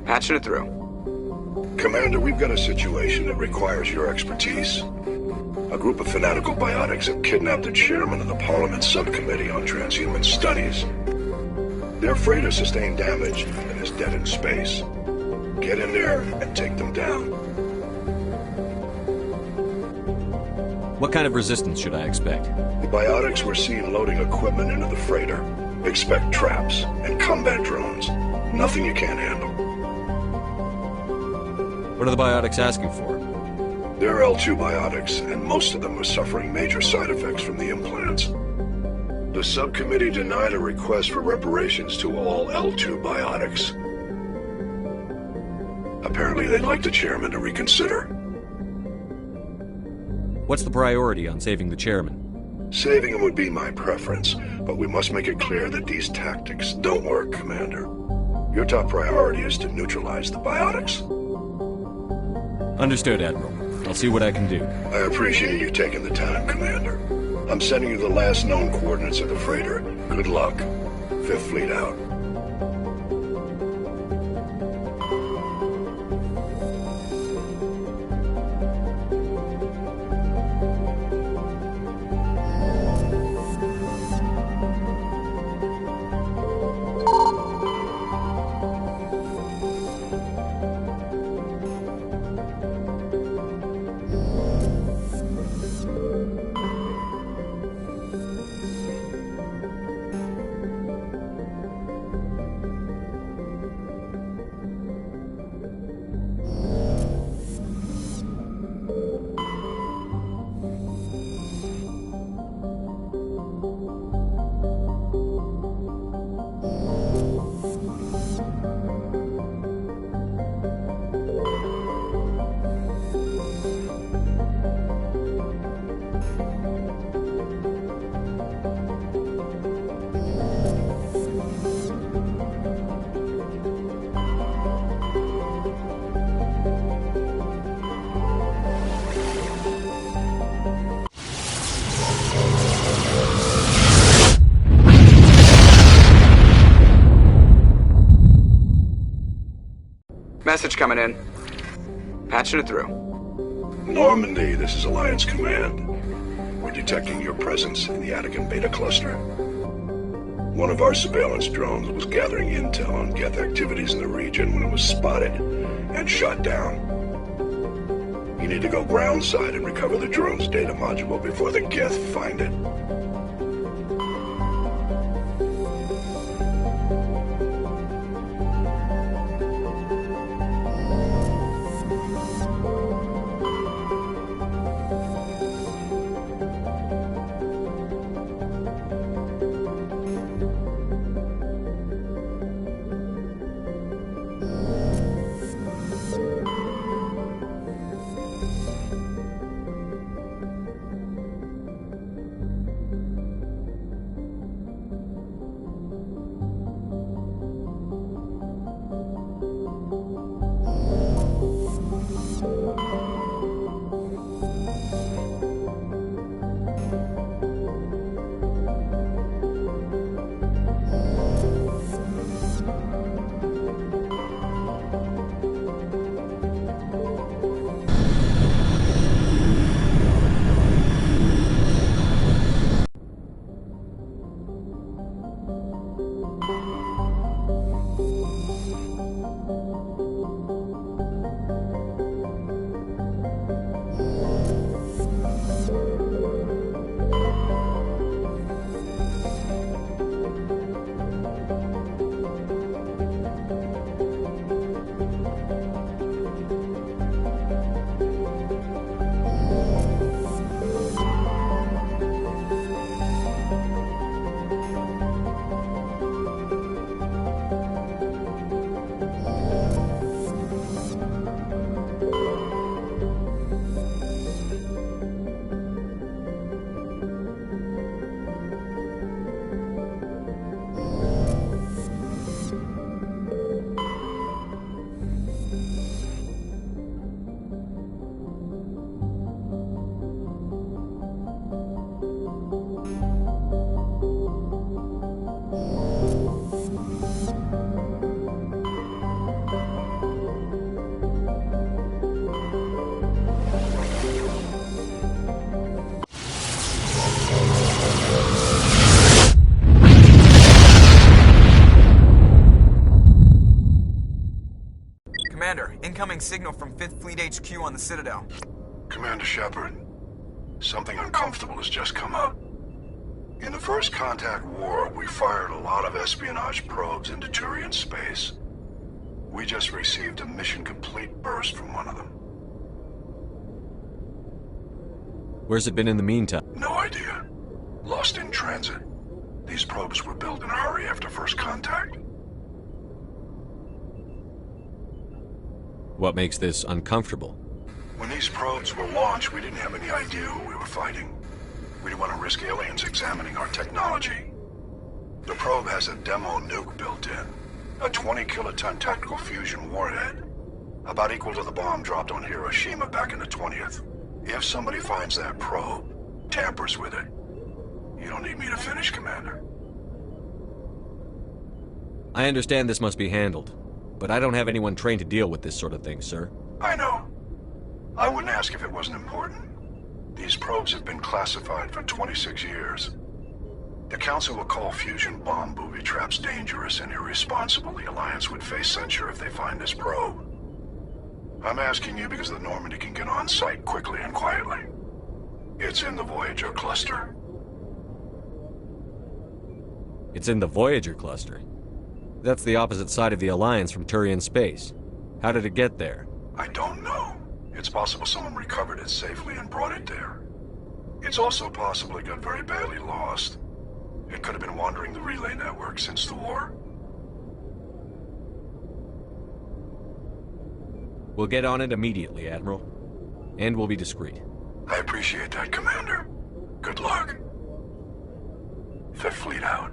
Patching it through. Commander, we've got a situation that requires your expertise. A group of fanatical biotics have kidnapped the chairman of the Parliament Subcommittee on Transhuman Studies. Their freighter sustained damage and is dead in space. Get in there and take them down. What kind of resistance should I expect? The biotics were seen loading equipment into the freighter. Expect traps and combat drones. Nothing you can't handle. What are the biotics asking for? They're L2 biotics, and most of them are suffering major side effects from the implants. The subcommittee denied a request for reparations to all L2 biotics. Apparently they'd like the chairman to reconsider. What's the priority on saving the chairman? Saving him would be my preference, but we must make it clear that these tactics don't work, Commander. Your top priority is to neutralize the biotics. Understood, Admiral. I'll see what I can do. I appreciate you taking the time, Commander. I'm sending you the last known coordinates of the freighter. Good luck. Fifth Fleet out. Message coming in. Patching it through. Normandy, this is Alliance Command. We're detecting your presence in the Attican Beta Cluster. One of our surveillance drones was gathering intel on Geth activities in the region when it was spotted and shot down. You need to go groundside and recover the drone's data module before the Geth find it. Fleet HQ on the Citadel. Commander Shepard, something uncomfortable has just come up. In the First Contact War, we fired a lot of espionage probes into Turian space. We just received a mission-complete burst from one of them. Where's it been in the meantime? No idea. Lost in transit. These probes were built in a hurry after First Contact. What makes this uncomfortable? When these probes were launched, we didn't have any idea who we were fighting. We didn't want to risk aliens examining our technology. The probe has a demo nuke built in. A 20-kiloton tactical fusion warhead. About equal to the bomb dropped on Hiroshima back in the 20th. If somebody finds that probe, tampers with it, you don't need me to finish, Commander. I understand this must be handled, but I don't have anyone trained to deal with this sort of thing, sir. I know. I wouldn't ask if it wasn't important. These probes have been classified for 26 years. The Council will call fusion bomb booby traps dangerous and irresponsible. The Alliance would face censure if they find this probe. I'm asking you because the Normandy can get on site quickly and quietly. It's in the Voyager cluster. It's in the Voyager cluster? That's the opposite side of the Alliance from Turian space. How did it get there? I don't know. It's possible someone recovered it safely and brought it there. It's also possible it got very badly lost. It could have been wandering the relay network since the war. We'll get on it immediately, Admiral. And we'll be discreet. I appreciate that, Commander. Good luck. Fifth Fleet out.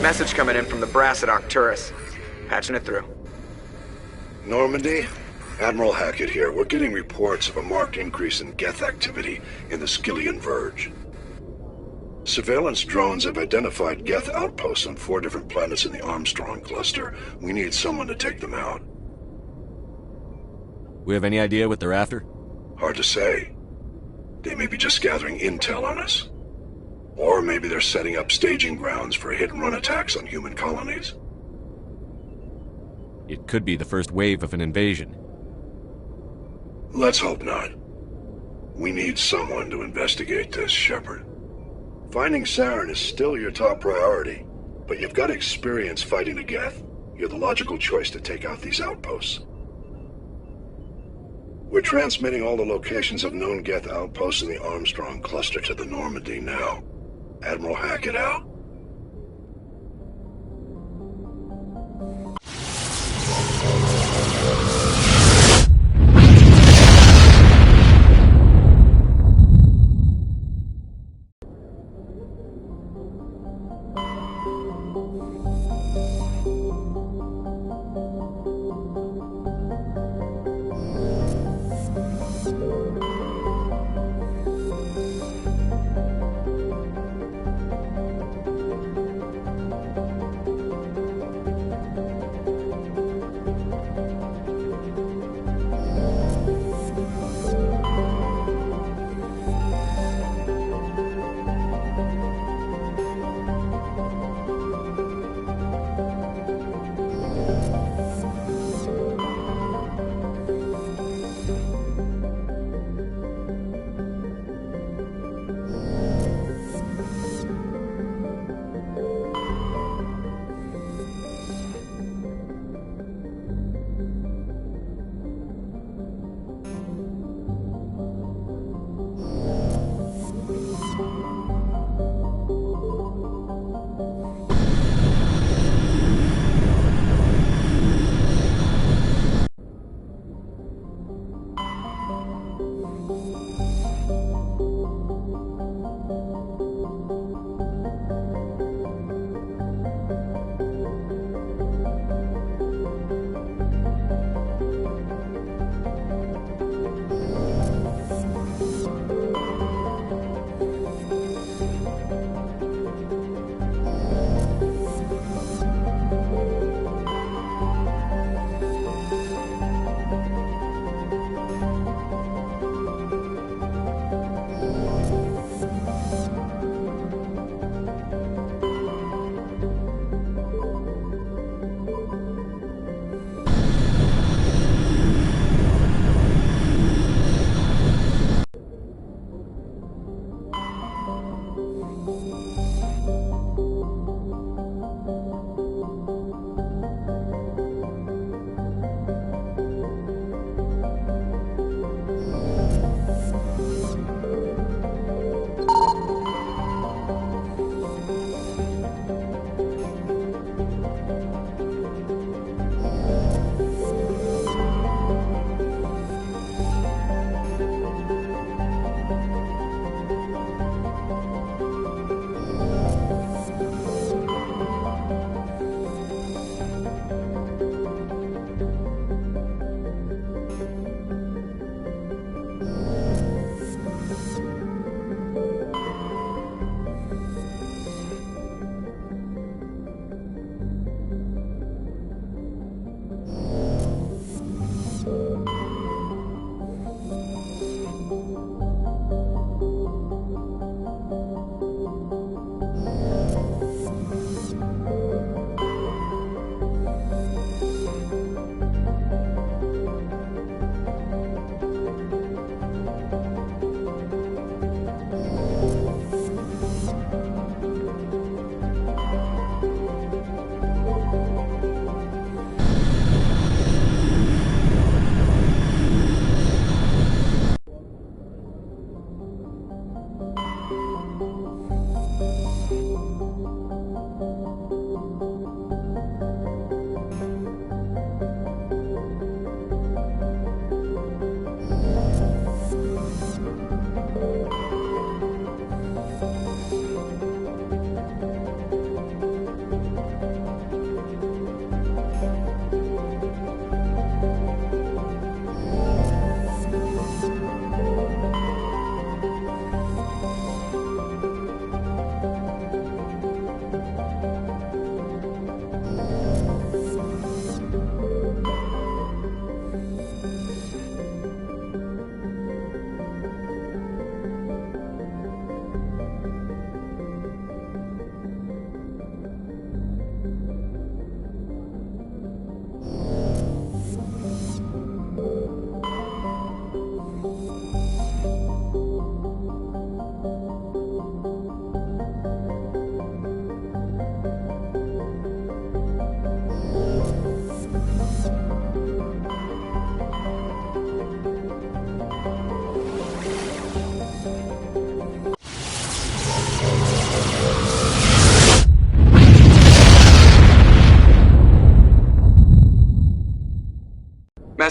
Message coming in from the brass at Arcturus. Patching it through. Normandy, Admiral Hackett here. We're getting reports of a marked increase in Geth activity in the Skyllian Verge. Surveillance drones have identified Geth outposts on 4 different planets in the Armstrong cluster. We need someone to take them out. We have any idea what they're after? Hard to say. They may be just gathering intel on us. Or maybe they're setting up staging grounds for hit-and-run attacks on human colonies. It could be the first wave of an invasion. Let's hope not. We need someone to investigate this, Shepard. Finding Saren is still your top priority, but you've got experience fighting the Geth. You're the logical choice to take out these outposts. We're transmitting all the locations of known Geth outposts in the Armstrong cluster to the Normandy now. Admiral Hackett out.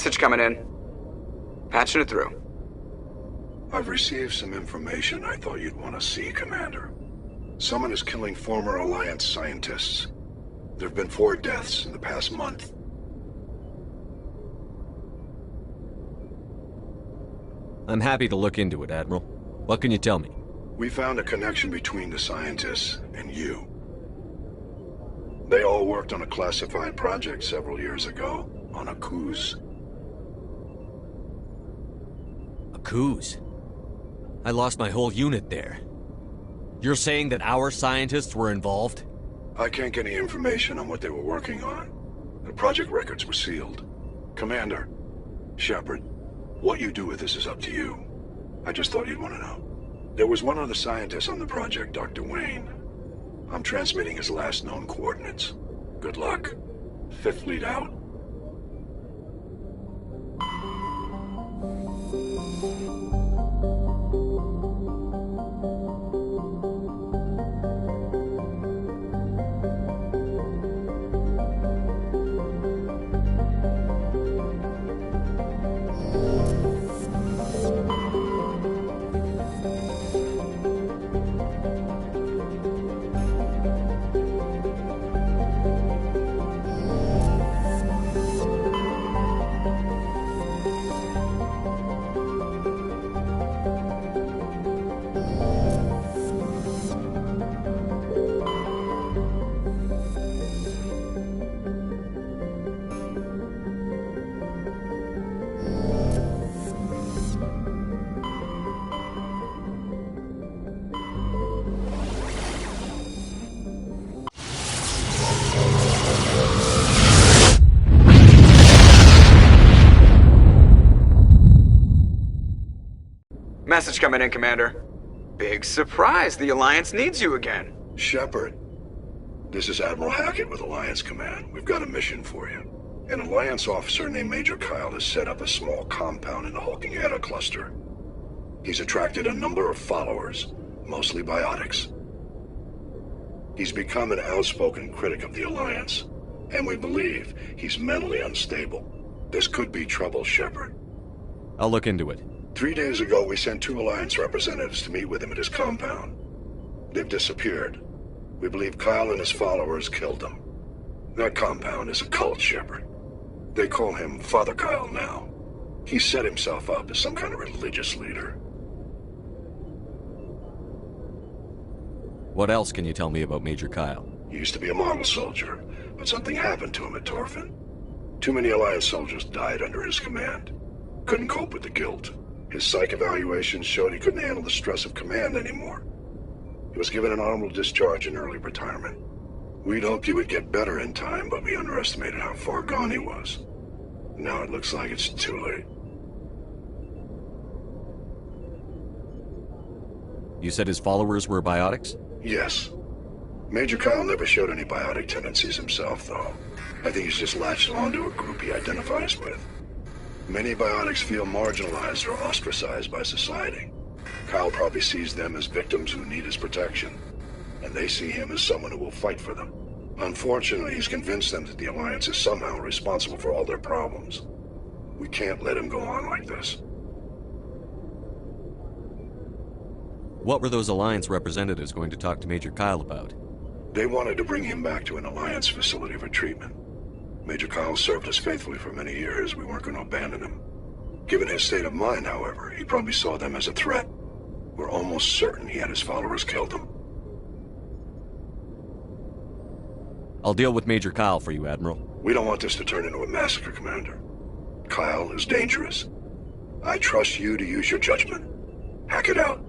Message coming in. Patching it through. I've received some information I thought you'd want to see, Commander. Someone is killing former Alliance scientists. There have been 4 deaths in the past month. I'm happy to look into it, Admiral. What can you tell me? We found a connection between the scientists and you. They all worked on a classified project several years ago, on a cruise. A cruise? I lost my whole unit there. You're saying that our scientists were involved? I can't get any information on what they were working on. The project records were sealed. Commander, Shepard, what you do with this is up to you. I just thought you'd want to know. There was one other scientist on the project, Dr. Wayne. I'm transmitting his last known coordinates. Good luck. 5th Fleet out. Message coming in, Commander. Big surprise, the Alliance needs you again. Shepard, this is Admiral Hackett with Alliance Command. We've got a mission for you. An Alliance officer named Major Kyle has set up a small compound in the Hulking Eta cluster. He's attracted a number of followers, mostly biotics. He's become an outspoken critic of the Alliance, and we believe he's mentally unstable. This could be trouble, Shepard. I'll look into it. 3 days ago, we sent 2 Alliance representatives to meet with him at his compound. They've disappeared. We believe Kyle and his followers killed them. That compound is a cult, Shepard. They call him Father Kyle now. He set himself up as some kind of religious leader. What else can you tell me about Major Kyle? He used to be a model soldier, but something happened to him at Torfin. Too many Alliance soldiers died under his command. Couldn't cope with the guilt. His psych evaluations showed he couldn't handle the stress of command anymore. He was given an honorable discharge in early retirement. We'd hoped he would get better in time, but we underestimated how far gone he was. Now it looks like it's too late. You said his followers were biotics? Yes. Major Kyle never showed any biotic tendencies himself, though. I think he's just latched onto a group he identifies with. Many biotics feel marginalized or ostracized by society. Kyle probably sees them as victims who need his protection, and they see him as someone who will fight for them. Unfortunately, he's convinced them that the Alliance is somehow responsible for all their problems. We can't let him go on like this. What were those Alliance representatives going to talk to Major Kyle about? They wanted to bring him back to an Alliance facility for treatment. Major Kyle served us faithfully for many years. We weren't going to abandon him. Given his state of mind, however, he probably saw them as a threat. We're almost certain he had his followers killed him. I'll deal with Major Kyle for you, Admiral. We don't want this to turn into a massacre, Commander. Kyle is dangerous. I trust you to use your judgment. Hack it out.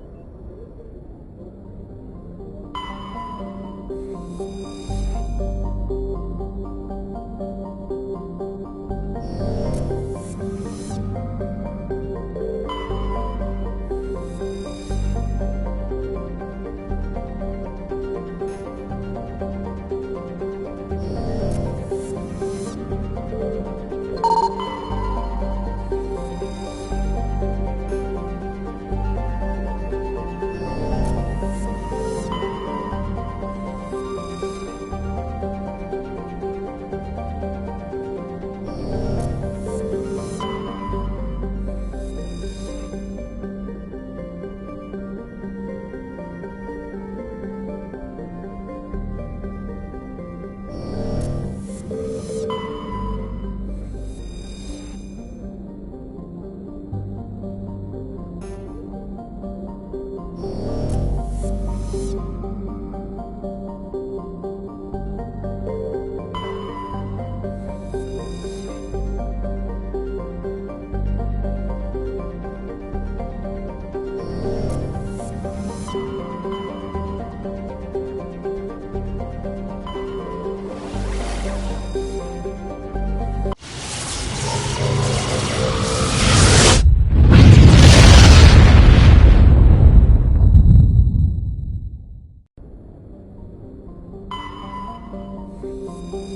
Commander,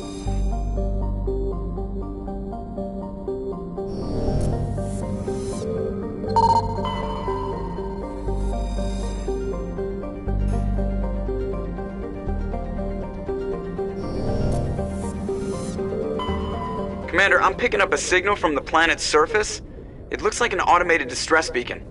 I'm picking up a signal from the planet's surface. It looks like an automated distress beacon.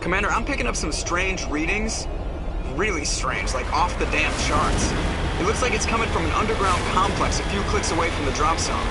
Commander, I'm picking up some strange readings. Really strange, like off the damn charts. It looks like it's coming from an underground complex a few clicks away from the drop zone.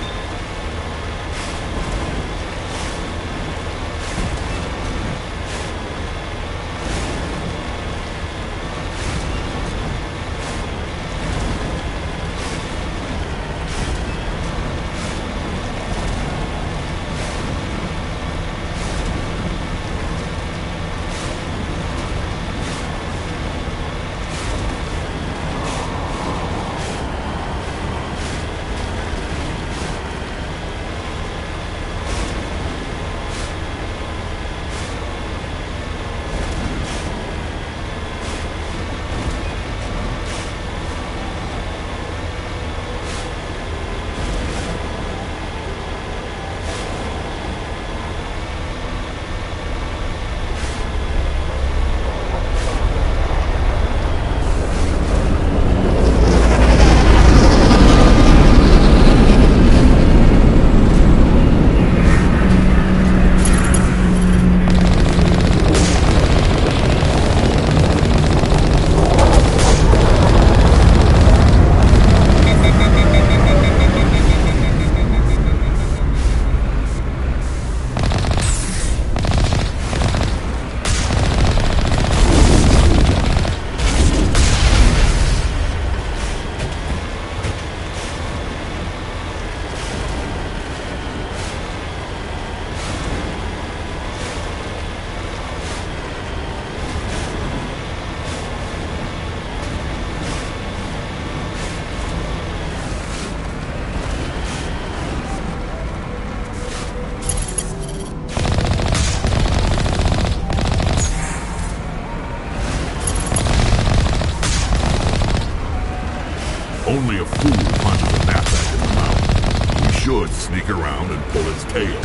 Only a fool punches a knapsack in the mouth. We should sneak around and pull its tail.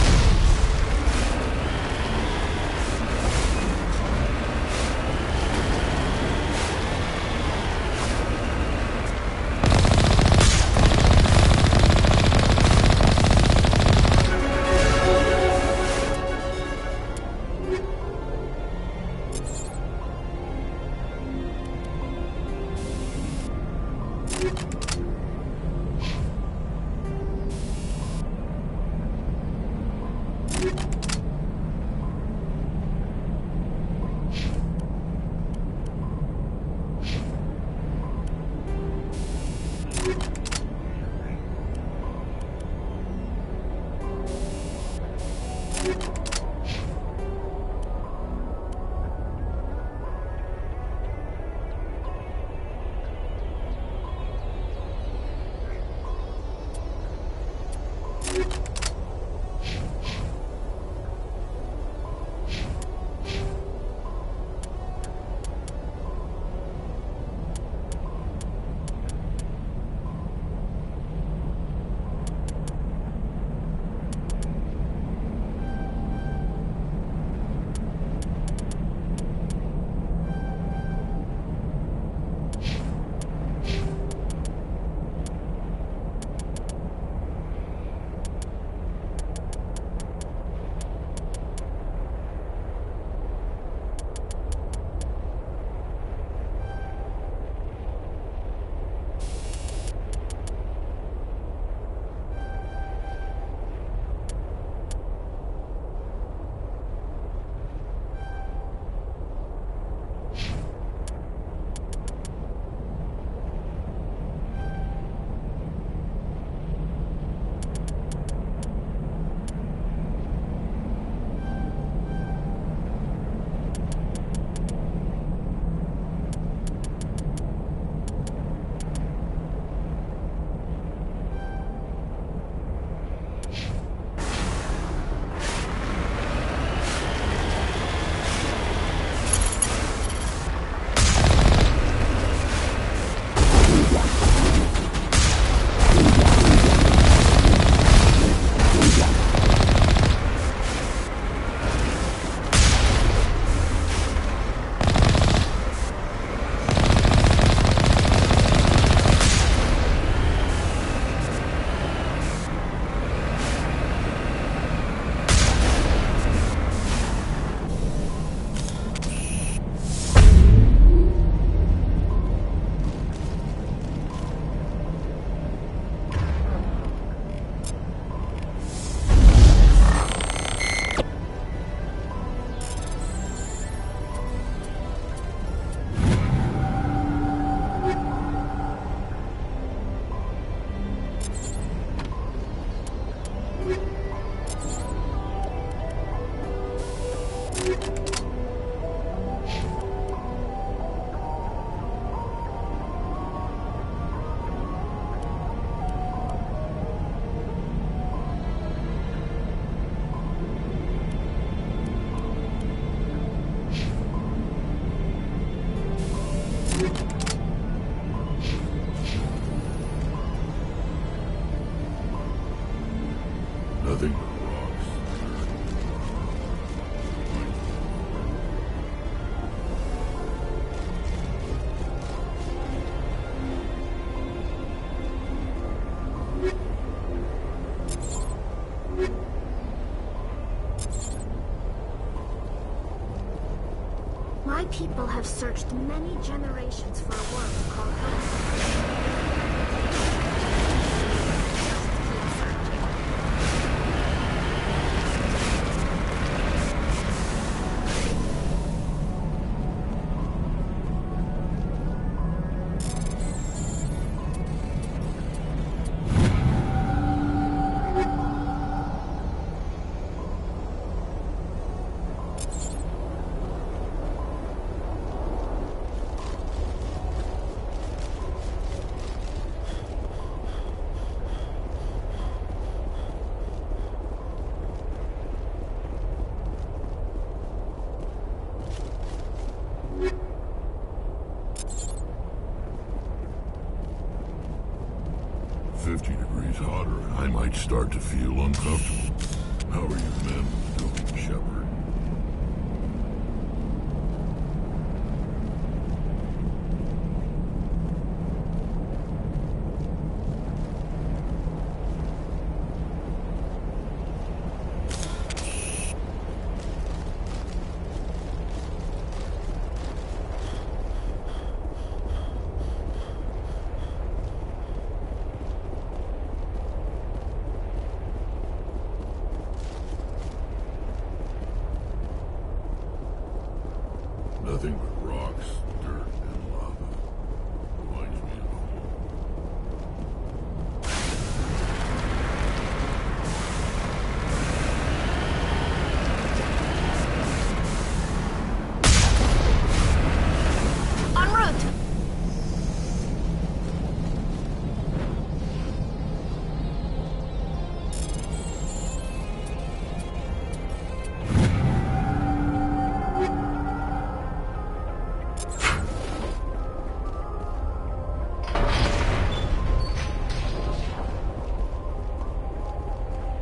Nothing but rocks. My people have searched many generations for a world called Earthborn. Hotter, I might start to feel uncomfortable. How are you men doing, Shepard? Nothing but rocks, dirt, and lava. Reminds me of home. En route!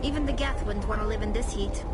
Even the Geth wouldn't want to live in this heat.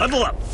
Huddle up!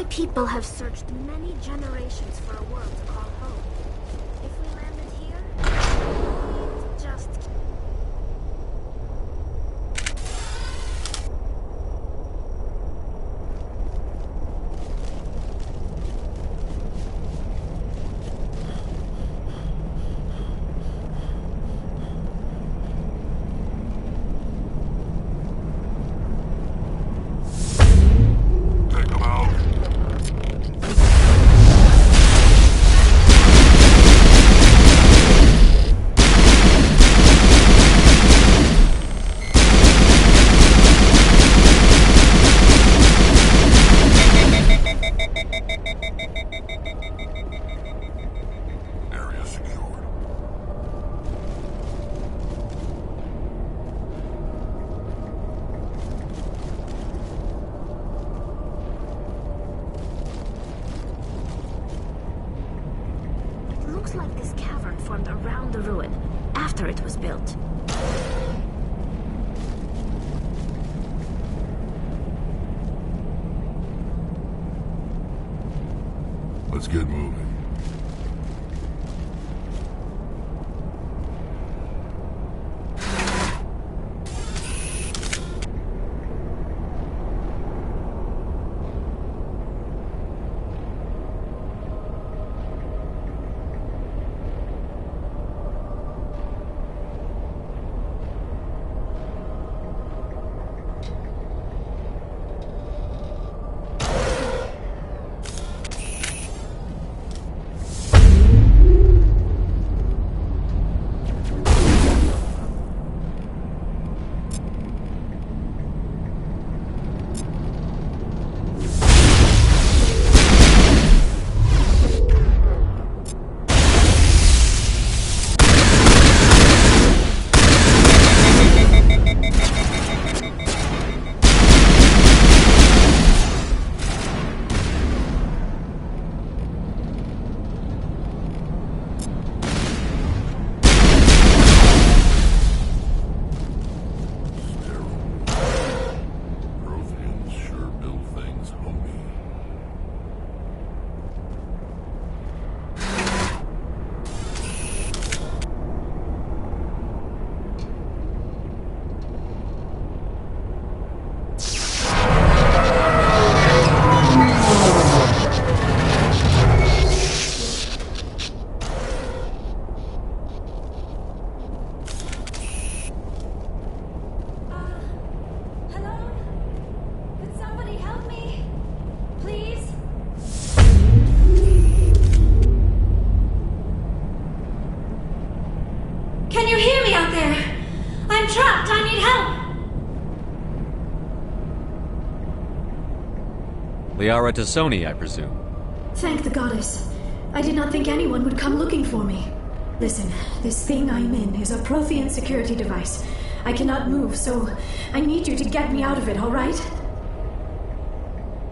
people have searched many generations for a world to call home. If we landed here, we'd just... like this cavern formed around the ruin, after it was built. Let's get moving. Can you hear me out there? I'm trapped. I need help. Liara to Sony, I presume. Thank the goddess. I did not think anyone would come looking for me. Listen, this thing I'm in is a Prothean security device. I cannot move, so I need you to get me out of it, all right?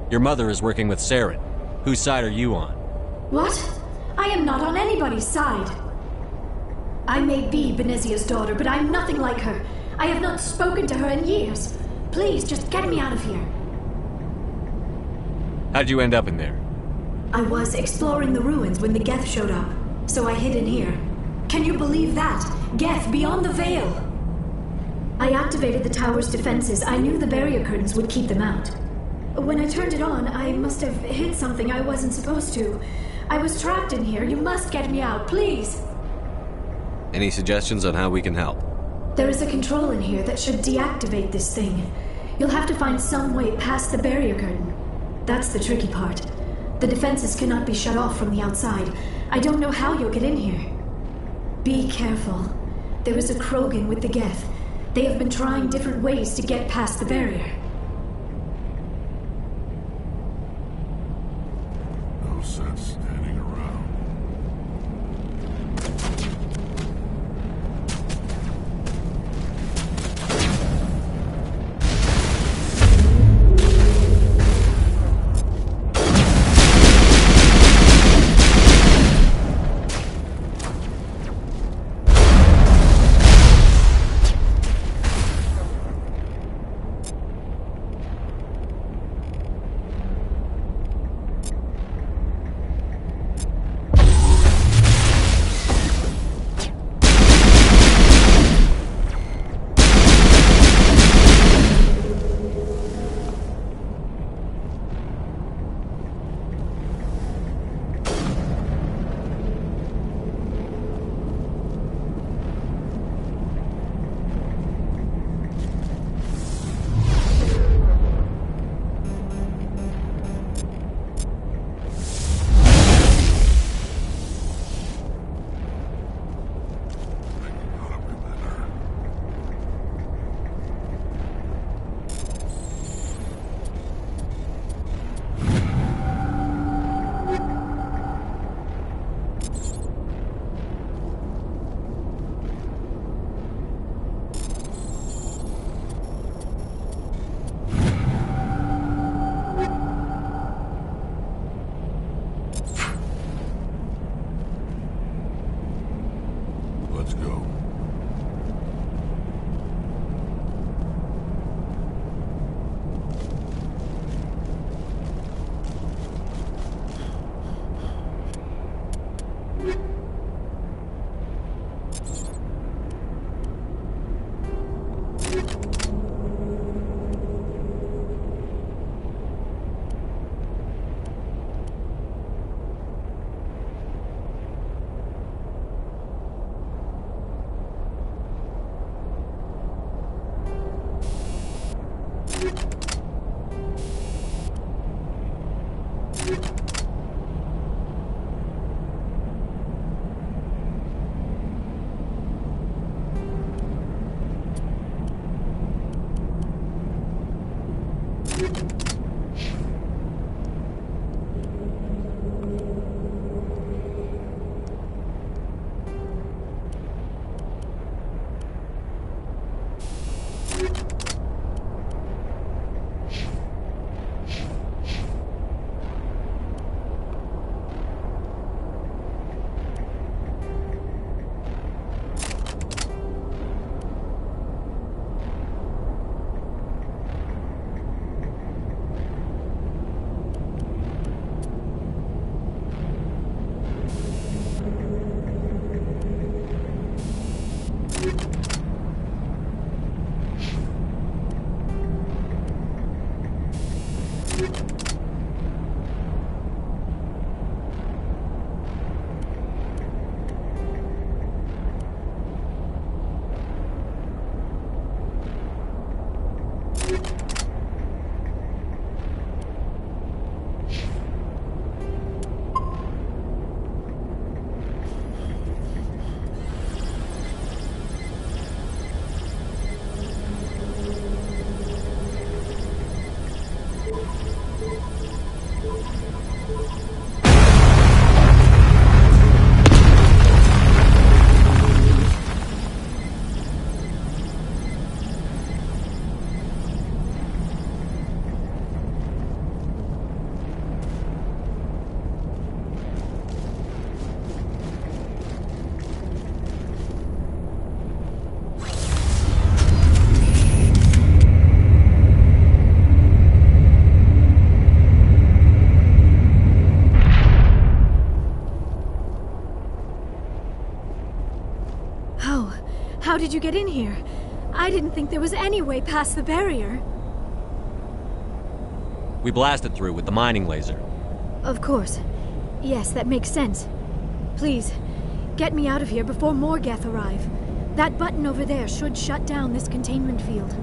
Your mother is working with Saren. Whose side are you on? What? I am not on anybody's side. I may be Benezia's daughter, but I'm nothing like her. I have not spoken to her in years. Please, just get me out of here. How'd you end up in there? I was exploring the ruins when the Geth showed up, so I hid in here. Can you believe that? Geth beyond the veil! I activated the tower's defenses. I knew the barrier curtains would keep them out. When I turned it on, I must have hit something I wasn't supposed to. I was trapped in here. You must get me out, please! Any suggestions on how we can help? There is a control in here that should deactivate this thing. You'll have to find some way past the barrier curtain. That's the tricky part. The defenses cannot be shut off from the outside. I don't know how you'll get in here. Be careful. There is a Krogan with the Geth. They have been trying different ways to get past the barrier. No sense standing around. Let's go. How did you get in here? I didn't think there was any way past the barrier. We blasted through with the mining laser. Of course. Yes, that makes sense. Please, get me out of here before more Geth arrive. That button over there should shut down this containment field.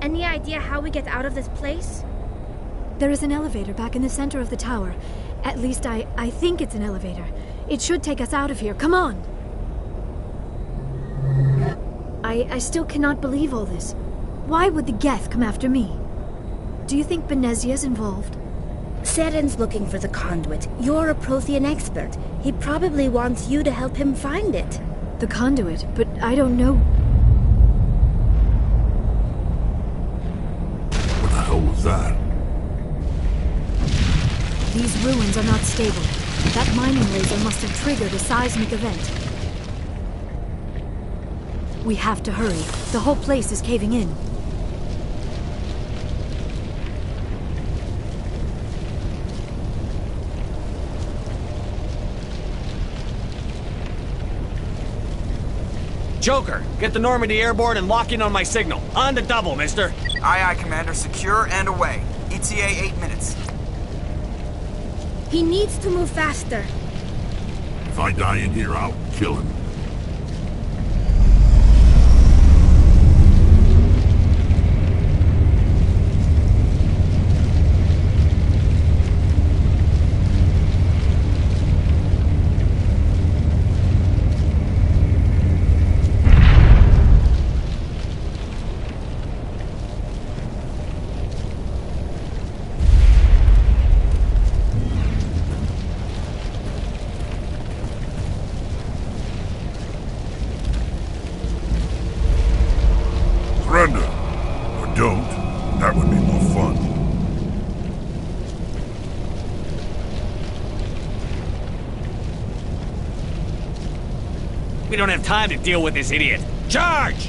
Any idea how we get out of this place? There is an elevator back in the center of the tower. At least I think it's an elevator. It should take us out of here. Come on! I still cannot believe all this. Why would the Geth come after me? Do you think Benezia's involved? Saren's looking for the conduit. You're a Prothean expert. He probably wants you to help him find it. The conduit? But I don't know... What the hell was that? These ruins are not stable. That mining laser must have triggered a seismic event. We have to hurry. The whole place is caving in. Joker, get the Normandy airborne and lock in on my signal. On the double, mister. Aye, aye, Commander. Secure and away. ETA 8 minutes. He needs to move faster. If I die in here, I'll kill him. don't have time to deal with this idiot. Charge!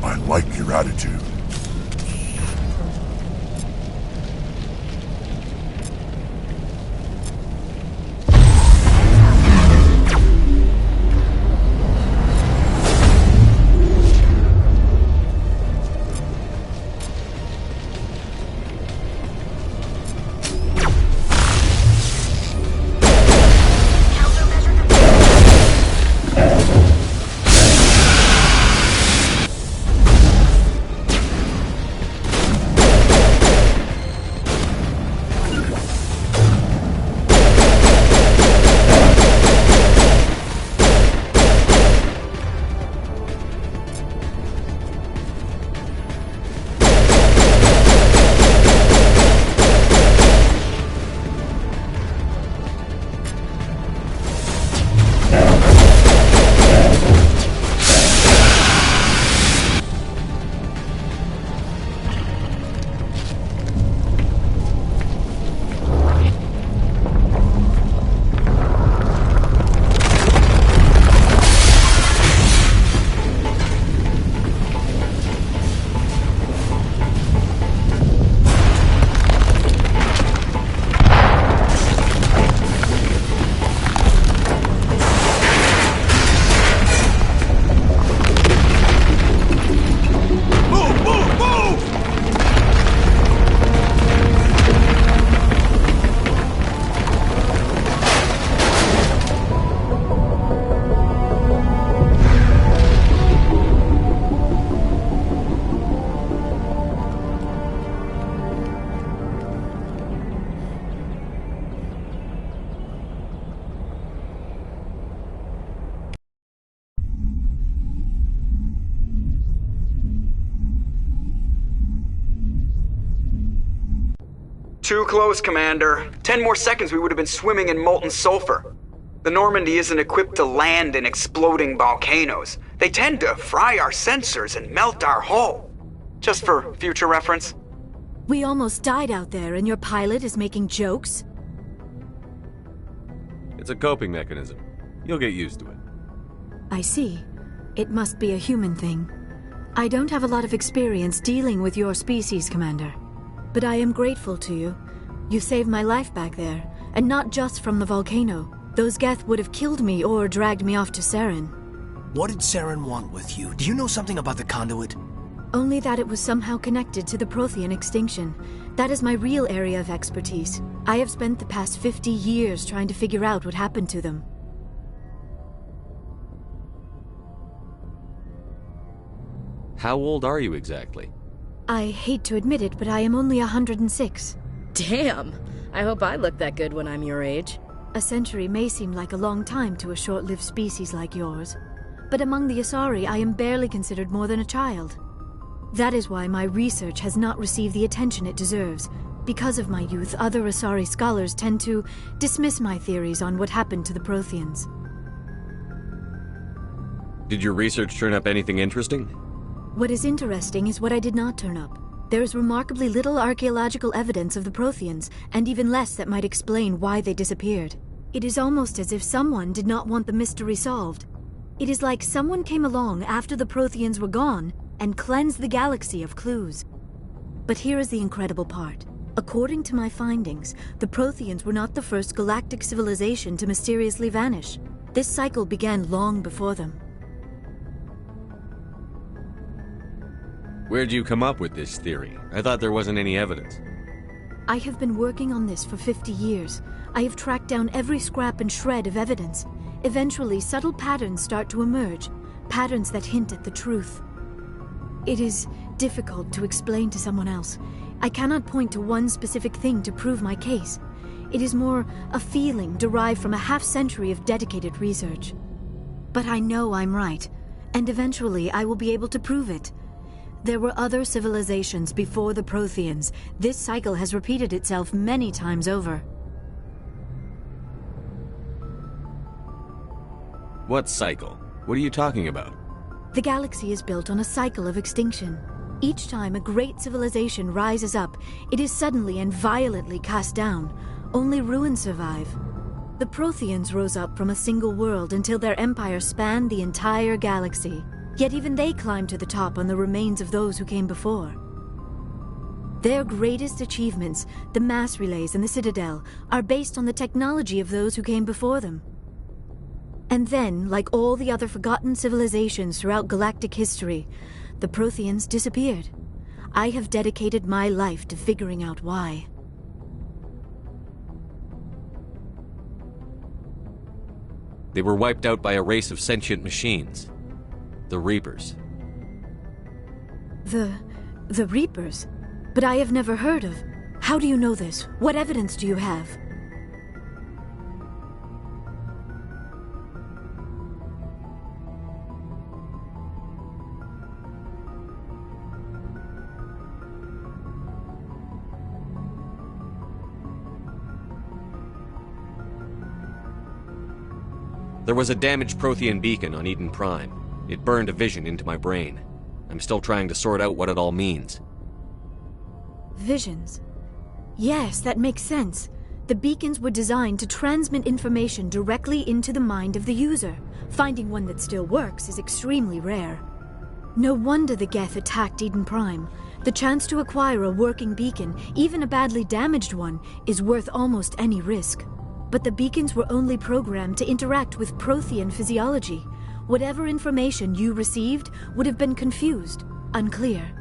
I like your attitude. Too close, Commander. 10 more seconds we would have been swimming in molten sulfur. The Normandy isn't equipped to land in exploding volcanoes. They tend to fry our sensors and melt our hull. Just for future reference. We almost died out there, and your pilot is making jokes? It's a coping mechanism. You'll get used to it. I see. It must be a human thing. I don't have a lot of experience dealing with your species, Commander. But I am grateful to you. You saved my life back there, and not just from the volcano. Those Geth would have killed me or dragged me off to Saren. What did Saren want with you? Do you know something about the conduit? Only that it was somehow connected to the Prothean extinction. That is my real area of expertise. I have spent the past 50 years trying to figure out what happened to them. How old are you exactly? I hate to admit it, but I am only 106. Damn! I hope I look that good when I'm your age. A century may seem like a long time to a short-lived species like yours. But among the Asari, I am barely considered more than a child. That is why my research has not received the attention it deserves. Because of my youth, other Asari scholars tend to dismiss my theories on what happened to the Protheans. Did your research turn up anything interesting? What is interesting is what I did not turn up. There is remarkably little archaeological evidence of the Protheans, and even less that might explain why they disappeared. It is almost as if someone did not want the mystery solved. It is like someone came along after the Protheans were gone and cleansed the galaxy of clues. But here is the incredible part. According to my findings, the Protheans were not the first galactic civilization to mysteriously vanish. This cycle began long before them. Where'd you come up with this theory? I thought there wasn't any evidence. I have been working on this for 50 years. I have tracked down every scrap and shred of evidence. Eventually, subtle patterns start to emerge, patterns that hint at the truth. It is difficult to explain to someone else. I cannot point to one specific thing to prove my case. It is more a feeling derived from a half-century of dedicated research. But I know I'm right, and eventually I will be able to prove it. There were other civilizations before the Protheans. This cycle has repeated itself many times over. What cycle? What are you talking about? The galaxy is built on a cycle of extinction. Each time a great civilization rises up, it is suddenly and violently cast down. Only ruins survive. The Protheans rose up from a single world until their empire spanned the entire galaxy. Yet even they climbed to the top on the remains of those who came before. Their greatest achievements, the mass relays and the Citadel, are based on the technology of those who came before them. And then, like all the other forgotten civilizations throughout galactic history, the Protheans disappeared. I have dedicated my life to figuring out why. They were wiped out by a race of sentient machines. The Reapers. The Reapers? But I have never heard of. How do you know this? What evidence do you have? There was a damaged Prothean beacon on Eden Prime. It burned a vision into my brain. I'm still trying to sort out what it all means. Visions. Yes, that makes sense. The beacons were designed to transmit information directly into the mind of the user. Finding one that still works is extremely rare. No wonder the Geth attacked Eden Prime. The chance to acquire a working beacon, even a badly damaged one, is worth almost any risk. But the beacons were only programmed to interact with Prothean physiology. Whatever information you received would have been confused, unclear.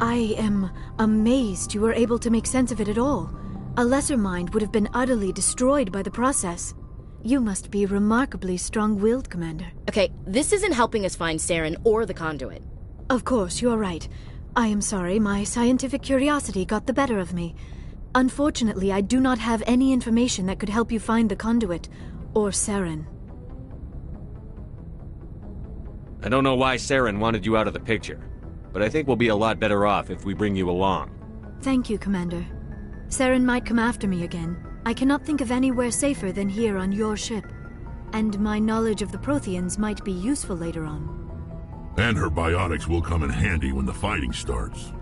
I am amazed you were able to make sense of it at all. A lesser mind would have been utterly destroyed by the process. You must be remarkably strong-willed, Commander. Okay, this isn't helping us find Saren or the conduit. Of course, you're right. I am sorry, my scientific curiosity got the better of me. Unfortunately, I do not have any information that could help you find the conduit, or Saren. I don't know why Saren wanted you out of the picture, but I think we'll be a lot better off if we bring you along. Thank you, Commander. Saren might come after me again. I cannot think of anywhere safer than here on your ship. And my knowledge of the Protheans might be useful later on. And her biotics will come in handy when the fighting starts.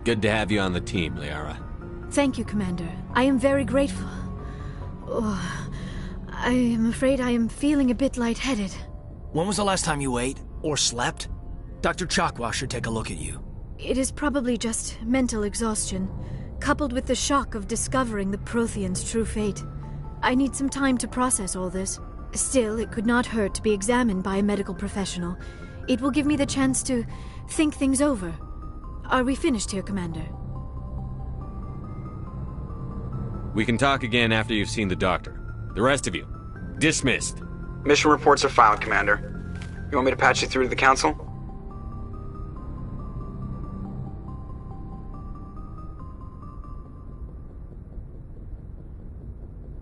Good to have you on the team, Liara. Thank you, Commander. I am very grateful. Oh, I am afraid I am feeling a bit lightheaded. When was the last time you ate? Or slept? Dr. Chakwa should take a look at you. It is probably just mental exhaustion, coupled with the shock of discovering the Protheans' true fate. I need some time to process all this. Still, it could not hurt to be examined by a medical professional. It will give me the chance to think things over. Are we finished here, Commander? We can talk again after you've seen the doctor. The rest of you, dismissed. Mission reports are filed, Commander. You want me to patch you through to the Council?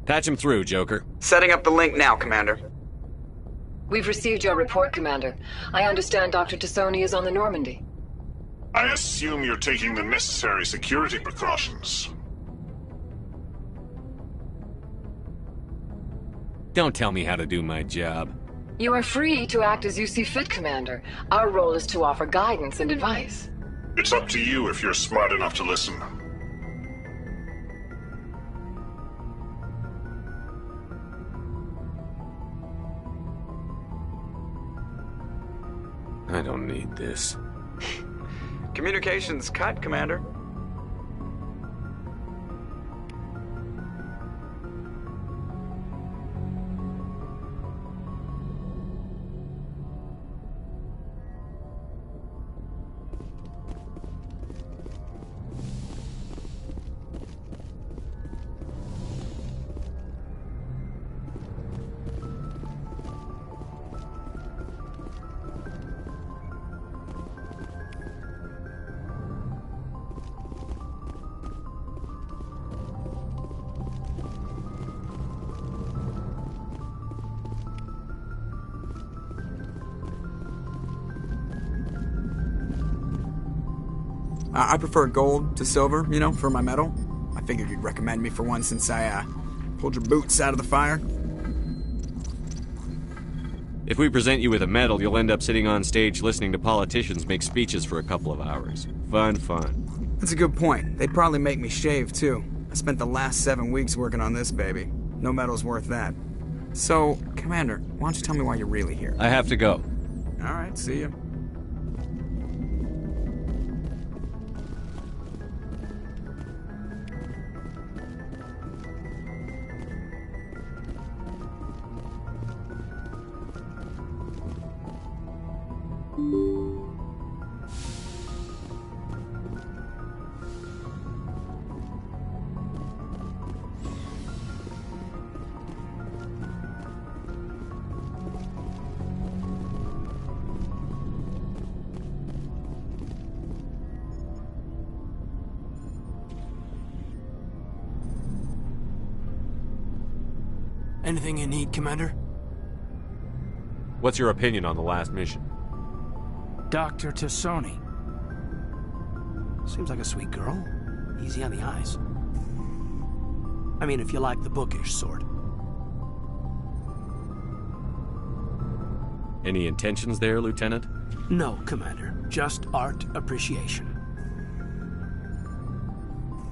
Patch him through, Joker. Setting up the link now, Commander. We've received your report, Commander. I understand Dr. Tassoni is on the Normandy. I assume you're taking the necessary security precautions. Don't tell me how to do my job. You are free to act as you see fit, Commander. Our role is to offer guidance and advice. It's up to you if you're smart enough to listen. I don't need this. Communications cut, Commander. I prefer gold to silver, you know, for my metal. I figured you'd recommend me for one since I pulled your boots out of the fire. If we present you with a medal, you'll end up sitting on stage listening to politicians make speeches for a couple of hours. Fun, fun. That's a good point. They'd probably make me shave, too. I spent the last 7 weeks working on this baby. No medal's worth that. So, Commander, why don't you tell me why you're really here? I have to go. All right, see ya. Anything you need, Commander? What's your opinion on the last mission? Dr. Tassoni. Seems like a sweet girl. Easy on the eyes. I mean, if you like the bookish sort. Any intentions there, Lieutenant? No, Commander. Just art appreciation.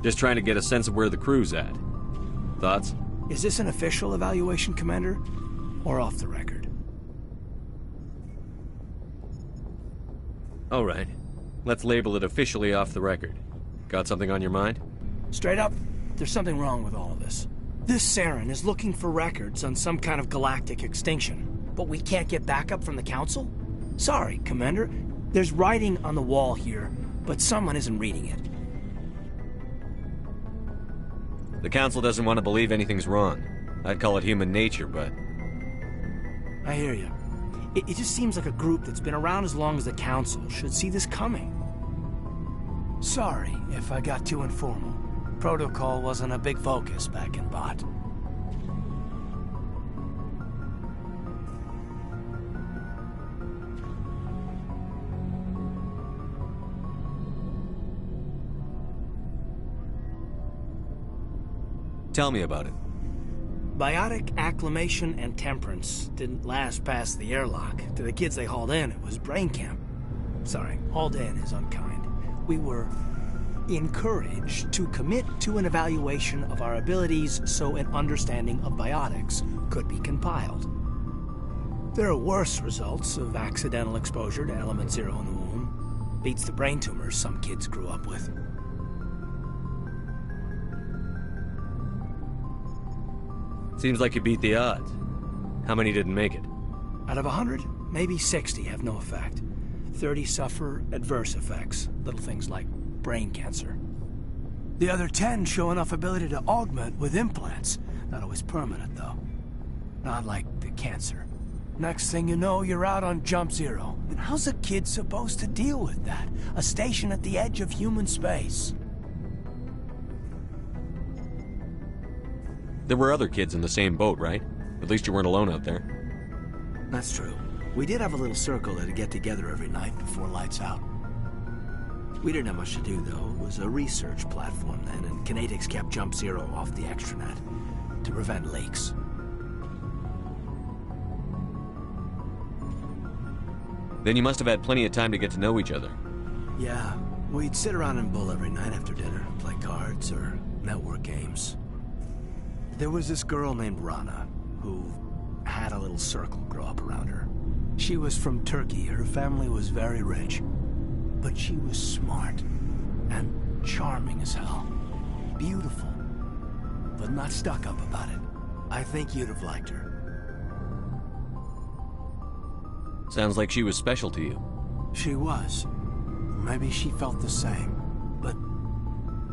Just trying to get a sense of where the crew's at. Thoughts? Is this an official evaluation, Commander? Or off the record? All right. Let's label it officially off the record. Got something on your mind? Straight up, there's something wrong with all of this. This Saren is looking for records on some kind of galactic extinction, but we can't get backup from the Council? Sorry, Commander. There's writing on the wall here, but someone isn't reading it. The Council doesn't want to believe anything's wrong. I'd call it human nature, but... I hear you. It just seems like a group that's been around as long as the Council should see this coming. Sorry if I got too informal. Protocol wasn't a big focus back in Bot. Tell me about it. Biotic acclimation and temperance didn't last past the airlock. To the kids they hauled in, it was brain camp. Sorry, hauled in is unkind. We were encouraged to commit to an evaluation of our abilities so an understanding of biotics could be compiled. There are worse results of accidental exposure to element 0 in the womb. Beats the brain tumors some kids grew up with. Seems like you beat the odds. How many didn't make it? Out of 100, maybe 60 have no effect. 30 suffer adverse effects, little things like brain cancer. The other 10 show enough ability to augment with implants. Not always permanent, though. Not like the cancer. Next thing you know, you're out on Jump Zero. And how's a kid supposed to deal with that? A station at the edge of human space. There were other kids in the same boat, right? At least you weren't alone out there. That's true. We did have a little circle that'd get together every night before lights out. We didn't have much to do, though. It was a research platform then, and Kinetics kept Jump Zero off the extranet to prevent leaks. Then you must have had plenty of time to get to know each other. Yeah, we'd sit around and bull every night after dinner, play cards or network games. There was this girl named Rana, who had a little circle grow up around her. She was from Turkey. Her family was very rich. But she was smart and charming as hell. Beautiful, but not stuck up about it. I think you'd have liked her. Sounds like she was special to you. She was. Maybe she felt the same. But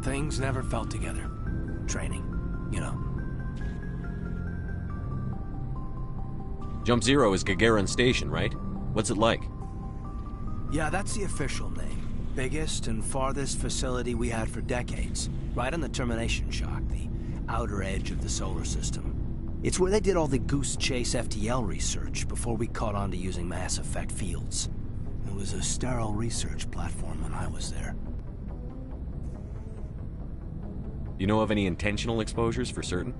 things never felt together. Training, you know. Jump Zero is Gagarin Station, right? What's it like? Yeah, that's the official name. Biggest and farthest facility we had for decades. Right on the termination shock, the outer edge of the solar system. It's where they did all the Goose Chase FTL research before we caught on to using mass effect fields. It was a sterile research platform when I was there. You know of any intentional exposures for certain?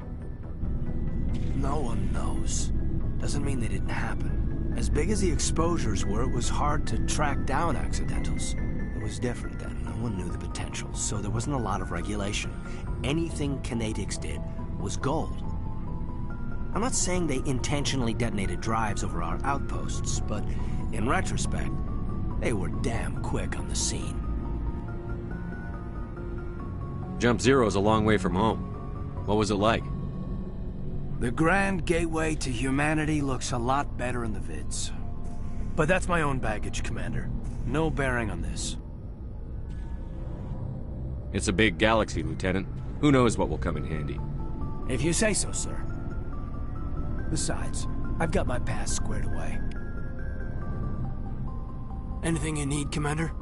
No one knows. Doesn't mean they didn't happen. As big as the exposures were, it was hard to track down accidentals. It was different then. No one knew the potential, so there wasn't a lot of regulation. Anything Kinetics did was gold. I'm not saying they intentionally detonated drives over our outposts, but in retrospect, they were damn quick on the scene. Jump Zero's a long way from home. What was it like? The grand gateway to humanity looks a lot better in the vids. But that's my own baggage, Commander. No bearing on this. It's a big galaxy, Lieutenant. Who knows what will come in handy? If you say so, sir. Besides, I've got my past squared away. Anything you need, Commander?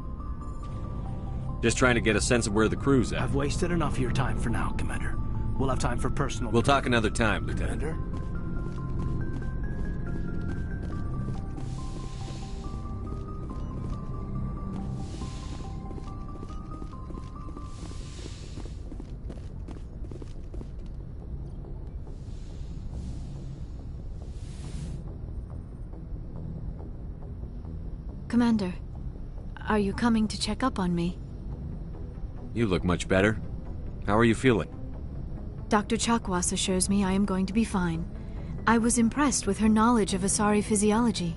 Just trying to get a sense of where the crew's at. I've wasted enough of your time for now, Commander. We'll have time for personal... We'll talk another time, Lieutenant. Commander? Commander, are you coming to check up on me? You look much better. How are you feeling? Dr. Chakwas assures me I am going to be fine. I was impressed with her knowledge of Asari physiology.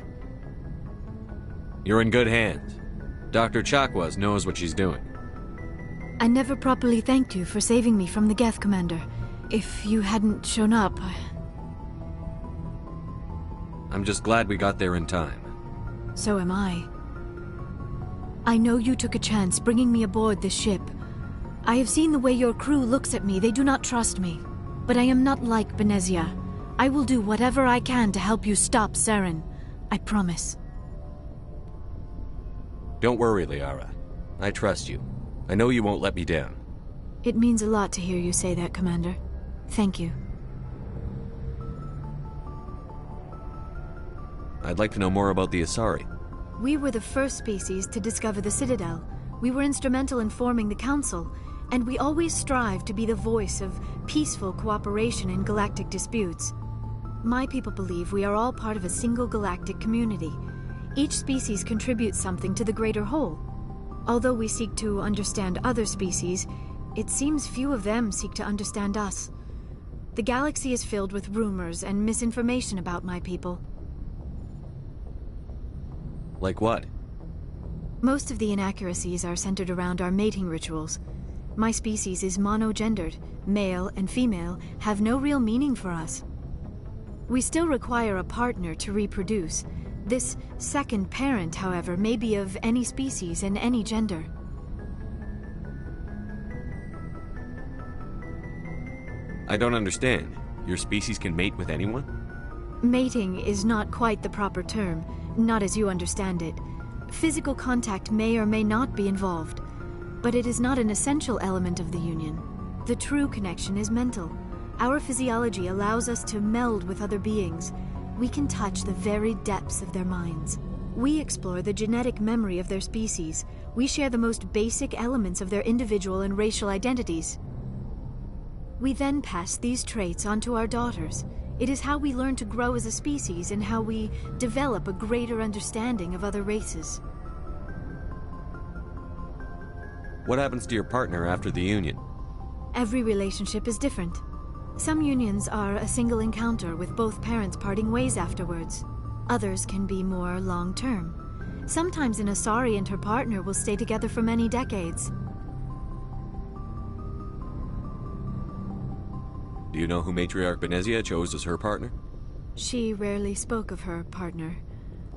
You're in good hands. Dr. Chakwas knows what she's doing. I never properly thanked you for saving me from the Geth, Commander. If you hadn't shown up... I'm just glad we got there in time. So am I. I know you took a chance bringing me aboard this ship. I have seen the way your crew looks at me. They do not trust me. But I am not like Benezia. I will do whatever I can to help you stop Saren. I promise. Don't worry, Liara. I trust you. I know you won't let me down. It means a lot to hear you say that, Commander. Thank you. I'd like to know more about the Asari. We were the first species to discover the Citadel. We were instrumental in forming the Council, and we always strive to be the voice of peaceful cooperation in galactic disputes. My people believe we are all part of a single galactic community. Each species contributes something to the greater whole. Although we seek to understand other species, it seems few of them seek to understand us. The galaxy is filled with rumors and misinformation about my people. Like what? Most of the inaccuracies are centered around our mating rituals. My species is monogendered. Male and female have no real meaning for us. We still require a partner to reproduce. This second parent, however, may be of any species and any gender. I don't understand. Your species can mate with anyone? Mating is not quite the proper term, not as you understand it. Physical contact may or may not be involved, but it is not an essential element of the union. The true connection is mental. Our physiology allows us to meld with other beings. We can touch the very depths of their minds. We explore the genetic memory of their species. We share the most basic elements of their individual and racial identities. We then pass these traits on to our daughters. It is how we learn to grow as a species and how we develop a greater understanding of other races. What happens to your partner after the union? Every relationship is different. Some unions are a single encounter with both parents parting ways afterwards. Others can be more long-term. Sometimes an Asari and her partner will stay together for many decades. Do you know who Matriarch Benezia chose as her partner? She rarely spoke of her partner.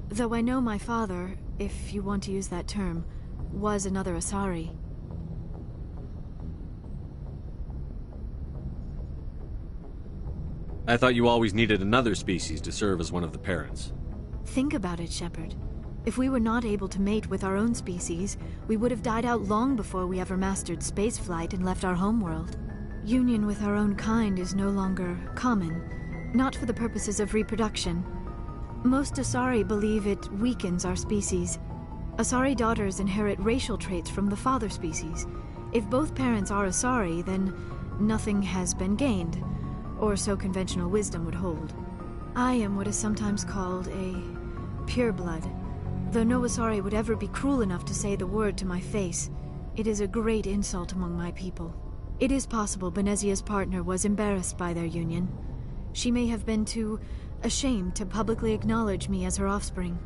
Though I know my father, if you want to use that term, was another Asari. I thought you always needed another species to serve as one of the parents. Think about it, Shepard. If we were not able to mate with our own species, we would have died out long before we ever mastered spaceflight and left our homeworld. Union with our own kind is no longer common, not for the purposes of reproduction. Most Asari believe it weakens our species. Asari daughters inherit racial traits from the father species. If both parents are Asari, then nothing has been gained, or so conventional wisdom would hold. I am what is sometimes called a Pure blood. Though no Asari would ever be cruel enough to say the word to my face, it is a great insult among my people. It is possible Benezia's partner was embarrassed by their union. She may have been too ashamed to publicly acknowledge me as her offspring.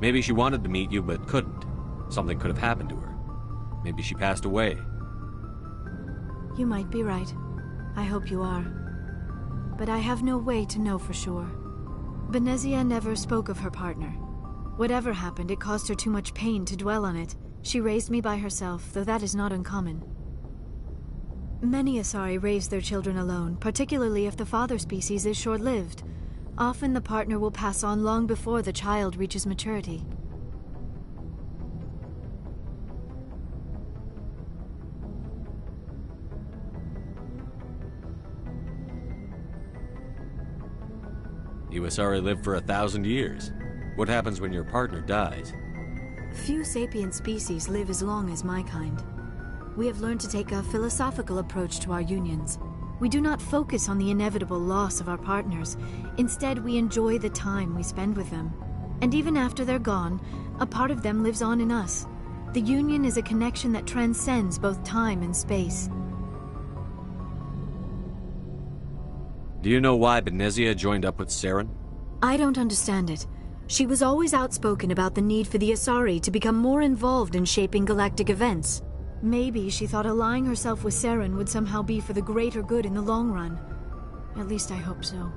Maybe she wanted to meet you, but couldn't. Something could have happened to her. Maybe she passed away. You might be right. I hope you are. But I have no way to know for sure. Benezia never spoke of her partner. Whatever happened, it caused her too much pain to dwell on it. She raised me by herself, though that is not uncommon. Many Asari raise their children alone, particularly if the father species is short-lived. Often the partner will pass on long before the child reaches maturity. You Asari live for 1,000 years. What happens when your partner dies? Few sapient species live as long as my kind. We have learned to take a philosophical approach to our unions. We do not focus on the inevitable loss of our partners. Instead, we enjoy the time we spend with them. And even after they're gone, a part of them lives on in us. The union is a connection that transcends both time and space. Do you know why Benezia joined up with Saren? I don't understand it. She was always outspoken about the need for the Asari to become more involved in shaping galactic events. Maybe she thought allying herself with Saren would somehow be for the greater good in the long run. At least I hope so.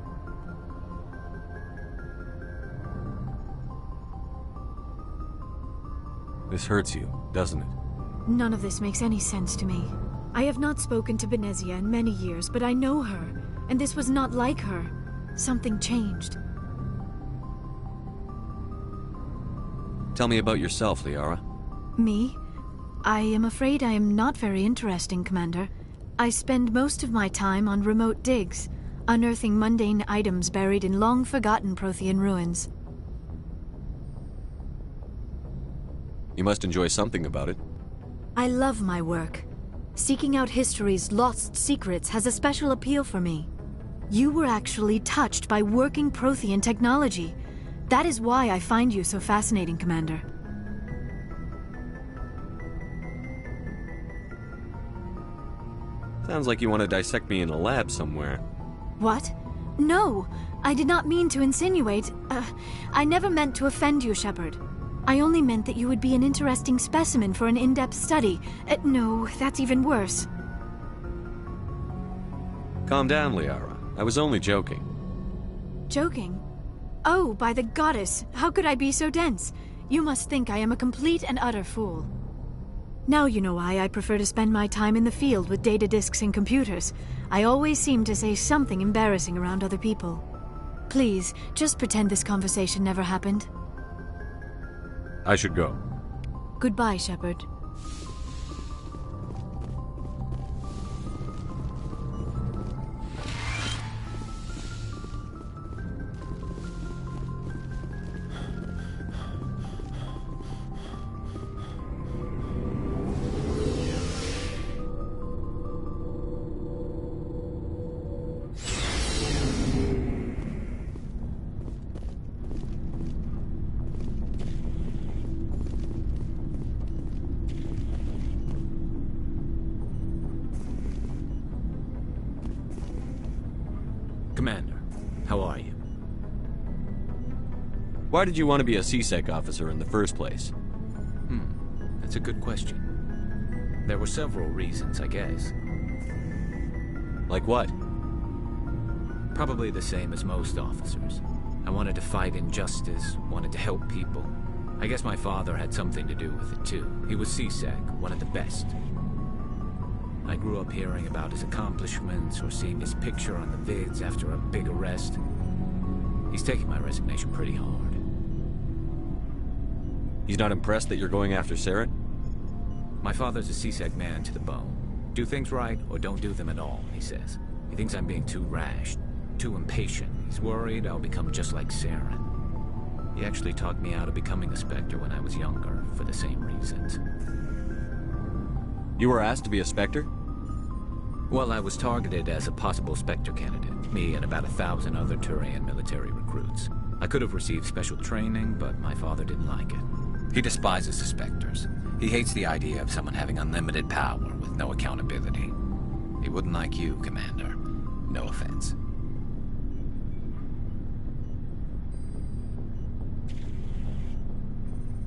This hurts you, doesn't it? None of this makes any sense to me. I have not spoken to Benezia in many years, but I know her, and this was not like her. Something changed. Tell me about yourself, Liara. Me? I am afraid I am not very interesting, Commander. I spend most of my time on remote digs, unearthing mundane items buried in long-forgotten Prothean ruins. You must enjoy something about it. I love my work. Seeking out history's lost secrets has a special appeal for me. You were actually touched by working Prothean technology. That is why I find you so fascinating, Commander. Sounds like you want to dissect me in a lab somewhere. What? No! I did not mean to insinuate. I never meant to offend you, Shepard. I only meant that you would be an interesting specimen for an in-depth study. No, that's even worse. Calm down, Liara. I was only joking. Joking? Oh, by the goddess, how could I be so dense? You must think I am a complete and utter fool. Now you know why I prefer to spend my time in the field with data disks and computers. I always seem to say something embarrassing around other people. Please, just pretend this conversation never happened. I should go. Goodbye, Shepard. Commander, how are you? Why did you want to be a CSEC officer in the first place? That's a good question. There were several reasons, I guess. Like what? Probably the same as most officers. I wanted to fight injustice, wanted to help people. I guess my father had something to do with it too. He was CSEC, one of the best. I grew up hearing about his accomplishments or seeing his picture on the vids after a big arrest. He's taking my resignation pretty hard. He's not impressed that you're going after Saren? My father's a CSEC man to the bone. Do things right or don't do them at all, he says. He thinks I'm being too rash, too impatient. He's worried I'll become just like Saren. He actually talked me out of becoming a Spectre when I was younger, for the same reasons. You were asked to be a Spectre? Well, I was targeted as a possible Spectre candidate, me and about 1,000 other Turian military recruits. I could have received special training, but my father didn't like it. He despises the Spectres. He hates the idea of someone having unlimited power with no accountability. He wouldn't like you, Commander. No offense.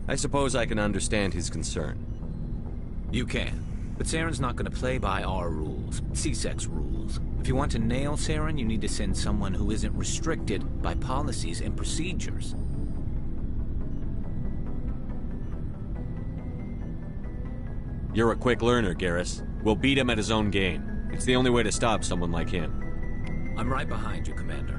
I suppose I can understand his concern. You can. But Saren's not going to play by our rules, C-Sec's rules. If you want to nail Saren, you need to send someone who isn't restricted by policies and procedures. You're a quick learner, Garrus. We'll beat him at his own game. It's the only way to stop someone like him. I'm right behind you, Commander.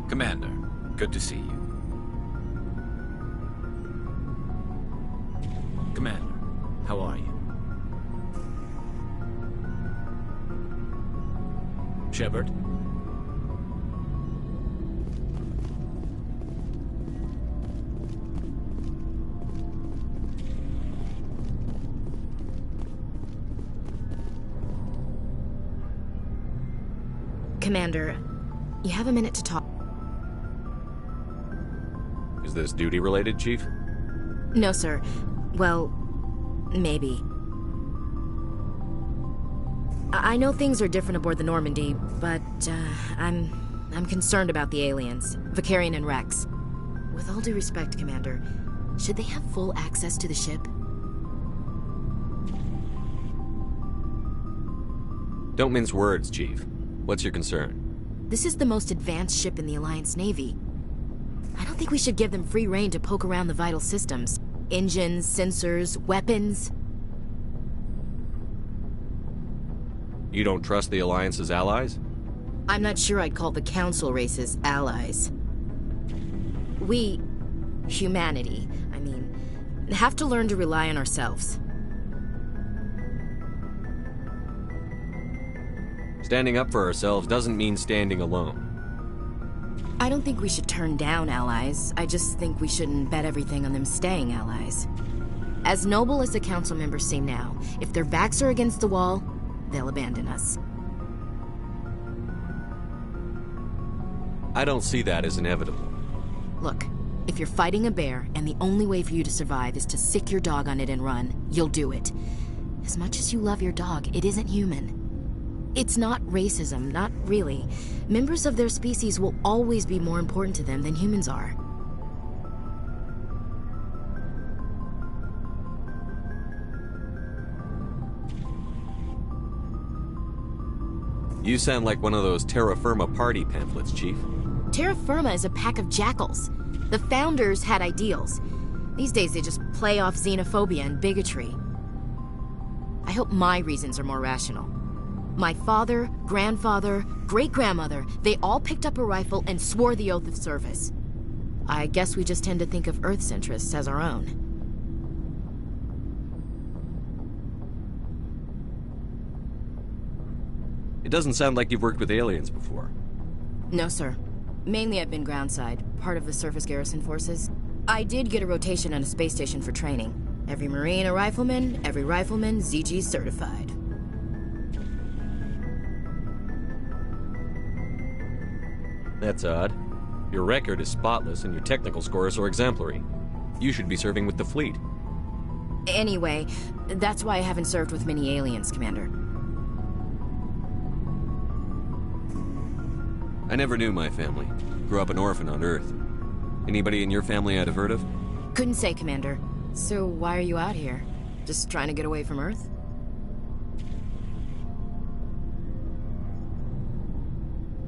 Commander, good to see you. Commander, how are you? Shepard? Commander, you have a minute to talk. Is this duty-related, Chief? No, sir. Well, maybe. I know things are different aboard the Normandy, but I'm concerned about the aliens, Vicarian and Rex. With all due respect, Commander, should they have full access to the ship? Don't mince words, Chief. What's your concern? This is the most advanced ship in the Alliance Navy. I don't think we should give them free rein to poke around the vital systems. Engines, sensors, weapons. You don't trust the Alliance's allies? I'm not sure I'd call the Council races allies. We, humanity, I mean, have to learn to rely on ourselves. Standing up for ourselves doesn't mean standing alone. I don't think we should turn down allies. I just think we shouldn't bet everything on them staying allies. As noble as the Council members seem now, if their backs are against the wall, they'll abandon us. I don't see that as inevitable. Look, if you're fighting a bear and the only way for you to survive is to sick your dog on it and run, you'll do it. As much as you love your dog, it isn't human. It's not racism, not really. Members of their species will always be more important to them than humans are. You sound like one of those Terra Firma party pamphlets, Chief. Terra Firma is a pack of jackals. The founders had ideals. These days they just play off xenophobia and bigotry. I hope my reasons are more rational. My father, grandfather, great-grandmother, they all picked up a rifle and swore the oath of service. I guess we just tend to think of Earth's interests as our own. It doesn't sound like you've worked with aliens before. No, sir. Mainly I've been groundside, part of the surface garrison forces. I did get a rotation on a space station for training. Every Marine a rifleman, every rifleman ZG certified. That's odd. Your record is spotless and your technical scores are exemplary. You should be serving with the fleet. Anyway, that's why I haven't served with many aliens, Commander. I never knew my family. Grew up an orphan on Earth. Anybody in your family I'd have heard of? Couldn't say, Commander. So why are you out here? Just trying to get away from Earth?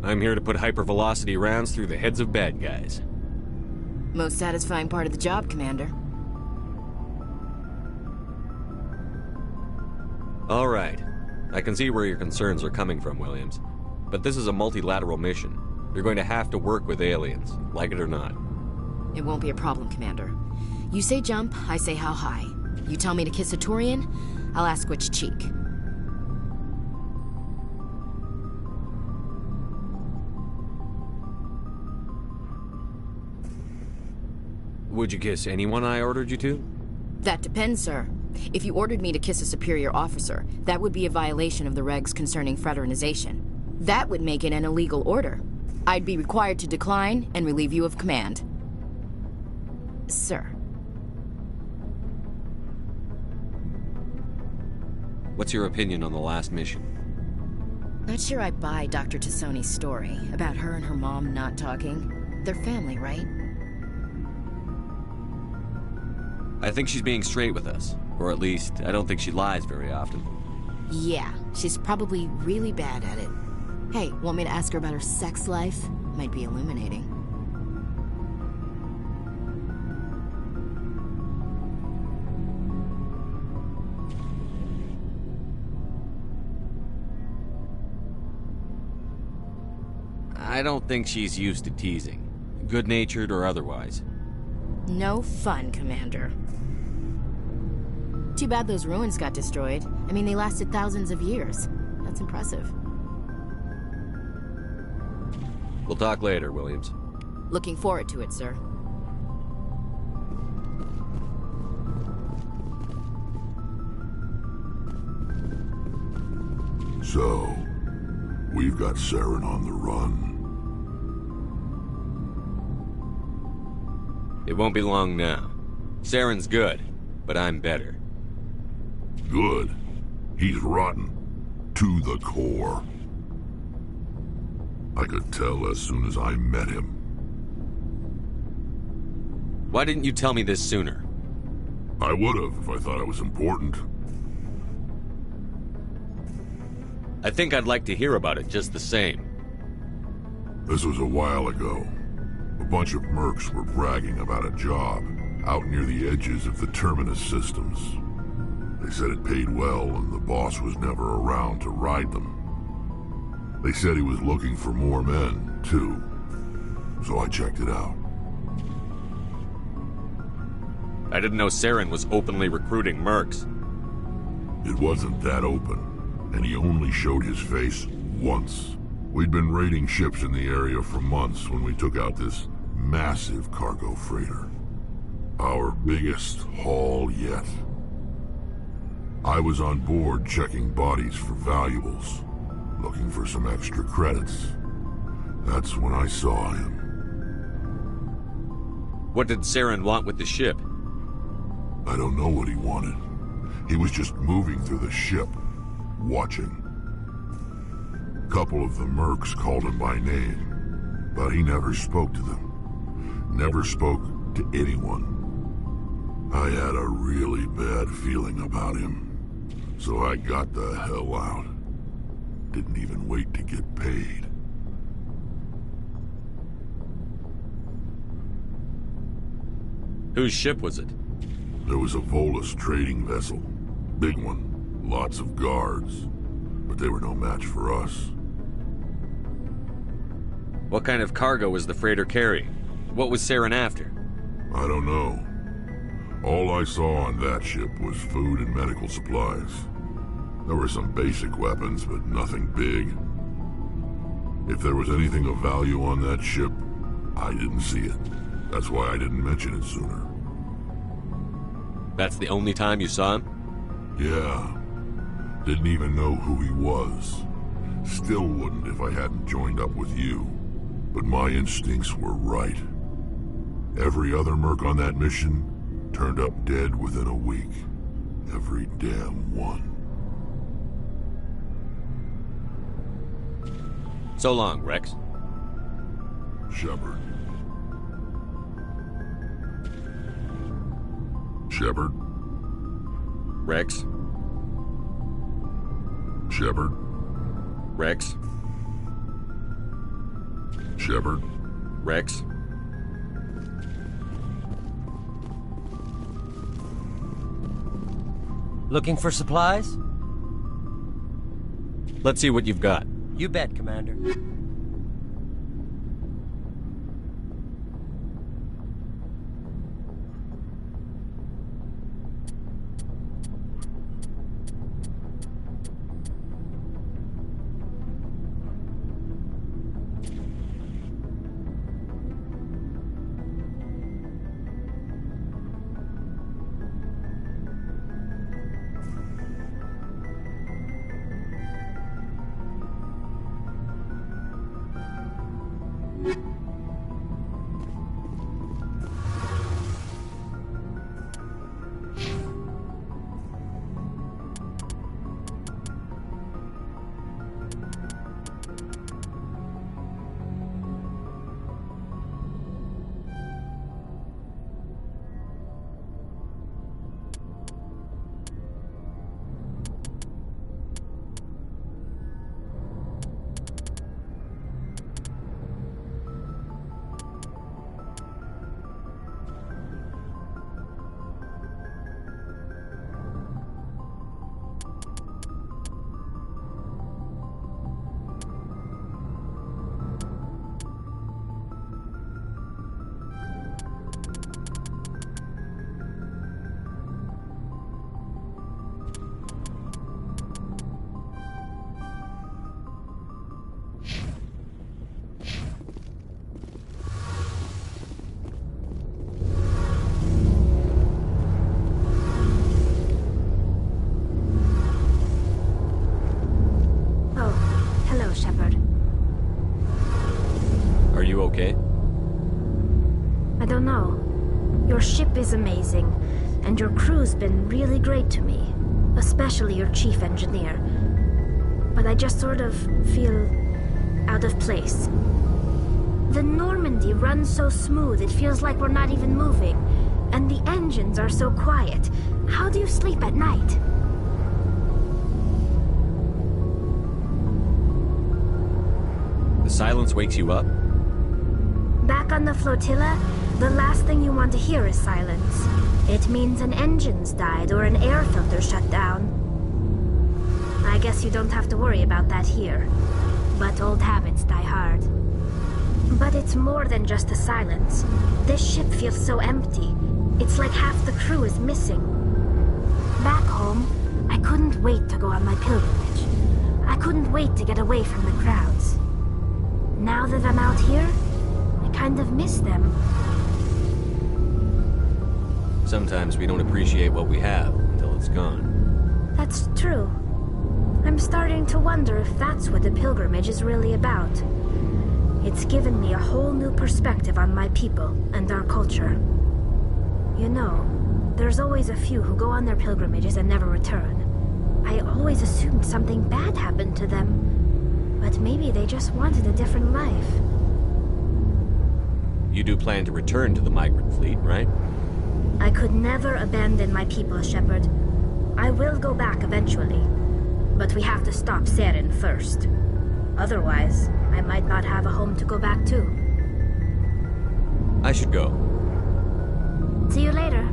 I'm here to put hypervelocity rounds through the heads of bad guys. Most satisfying part of the job, Commander. All right. I can see where your concerns are coming from, Williams. But this is a multilateral mission. You're going to have to work with aliens, like it or not. It won't be a problem, Commander. You say jump, I say how high. You tell me to kiss a Turian, I'll ask which cheek. Would you kiss anyone I ordered you to? That depends, sir. If you ordered me to kiss a superior officer, that would be a violation of the regs concerning fraternization. That would make it an illegal order. I'd be required to decline and relieve you of command. Sir. What's your opinion on the last mission? Not sure I buy Dr. Tassoni's story about her and her mom not talking. They're family, right? I think she's being straight with us. Or at least, I don't think she lies very often. Yeah, she's probably really bad at it. Hey, want me to ask her about her sex life? Might be illuminating. I don't think she's used to teasing. Good-natured or otherwise. No fun, Commander. Too bad those ruins got destroyed. I mean, they lasted thousands of years. That's impressive. We'll talk later, Williams. Looking forward to it, sir. So, we've got Saren on the run. It won't be long now. Saren's good, but I'm better. Good? He's rotten. To the core. I could tell as soon as I met him. Why didn't you tell me this sooner? I would've if I thought it was important. I think I'd like to hear about it just the same. This was a while ago. A bunch of mercs were bragging about a job out near the edges of the Terminus systems. They said it paid well and the boss was never around to ride them. They said he was looking for more men, too. So I checked it out. I didn't know Saren was openly recruiting mercs. It wasn't that open, and he only showed his face once. We'd been raiding ships in the area for months when we took out this massive cargo freighter. Our biggest haul yet. I was on board checking bodies for valuables, looking for some extra credits. That's when I saw him. What did Saren want with the ship? I don't know what he wanted. He was just moving through the ship, watching. A couple of the mercs called him by name, but he never spoke to them. Never spoke to anyone. I had a really bad feeling about him, so I got the hell out. Didn't even wait to get paid. Whose ship was it? There was a Volus trading vessel. Big one. Lots of guards. But they were no match for us. What kind of cargo was the freighter carrying? What was Saren after? I don't know. All I saw on that ship was food and medical supplies. There were some basic weapons, but nothing big. If there was anything of value on that ship, I didn't see it. That's why I didn't mention it sooner. That's the only time you saw him? Yeah. Didn't even know who he was. Still wouldn't if I hadn't joined up with you. But my instincts were right. Every other merc on that mission turned up dead within a week. Every damn one. So long, Rex. Shepard. Shepard. Rex. Shepard. Rex. Shepard. Rex. Looking for supplies? Let's see what you've got. You bet, Commander. okay? I don't know. Your ship is amazing, and your crew's been really great to me, especially your chief engineer. But I just sort of feel out of place. The Normandy runs so smooth it feels like we're not even moving, and the engines are so quiet. How do you sleep at night? The silence wakes you up? Back on the flotilla, the last thing you want to hear is silence. It means an engine's died or an air filter shut down. I guess you don't have to worry about that here. But old habits die hard. But it's more than just the silence. This ship feels so empty. It's like half the crew is missing. Back home, I couldn't wait to go on my pilgrimage. I couldn't wait to get away from the crowds. Now that I'm out here, I kind of miss them. Sometimes we don't appreciate what we have until it's gone. That's true. I'm starting to wonder if that's what the pilgrimage is really about. It's given me a whole new perspective on my people and our culture. You know, there's always a few who go on their pilgrimages and never return. I always assumed something bad happened to them, but maybe they just wanted a different life. You do plan to return to the migrant fleet, right? I could never abandon my people, Shepard. I will go back eventually, but we have to stop Saren first. Otherwise, I might not have a home to go back to. I should go. See you later.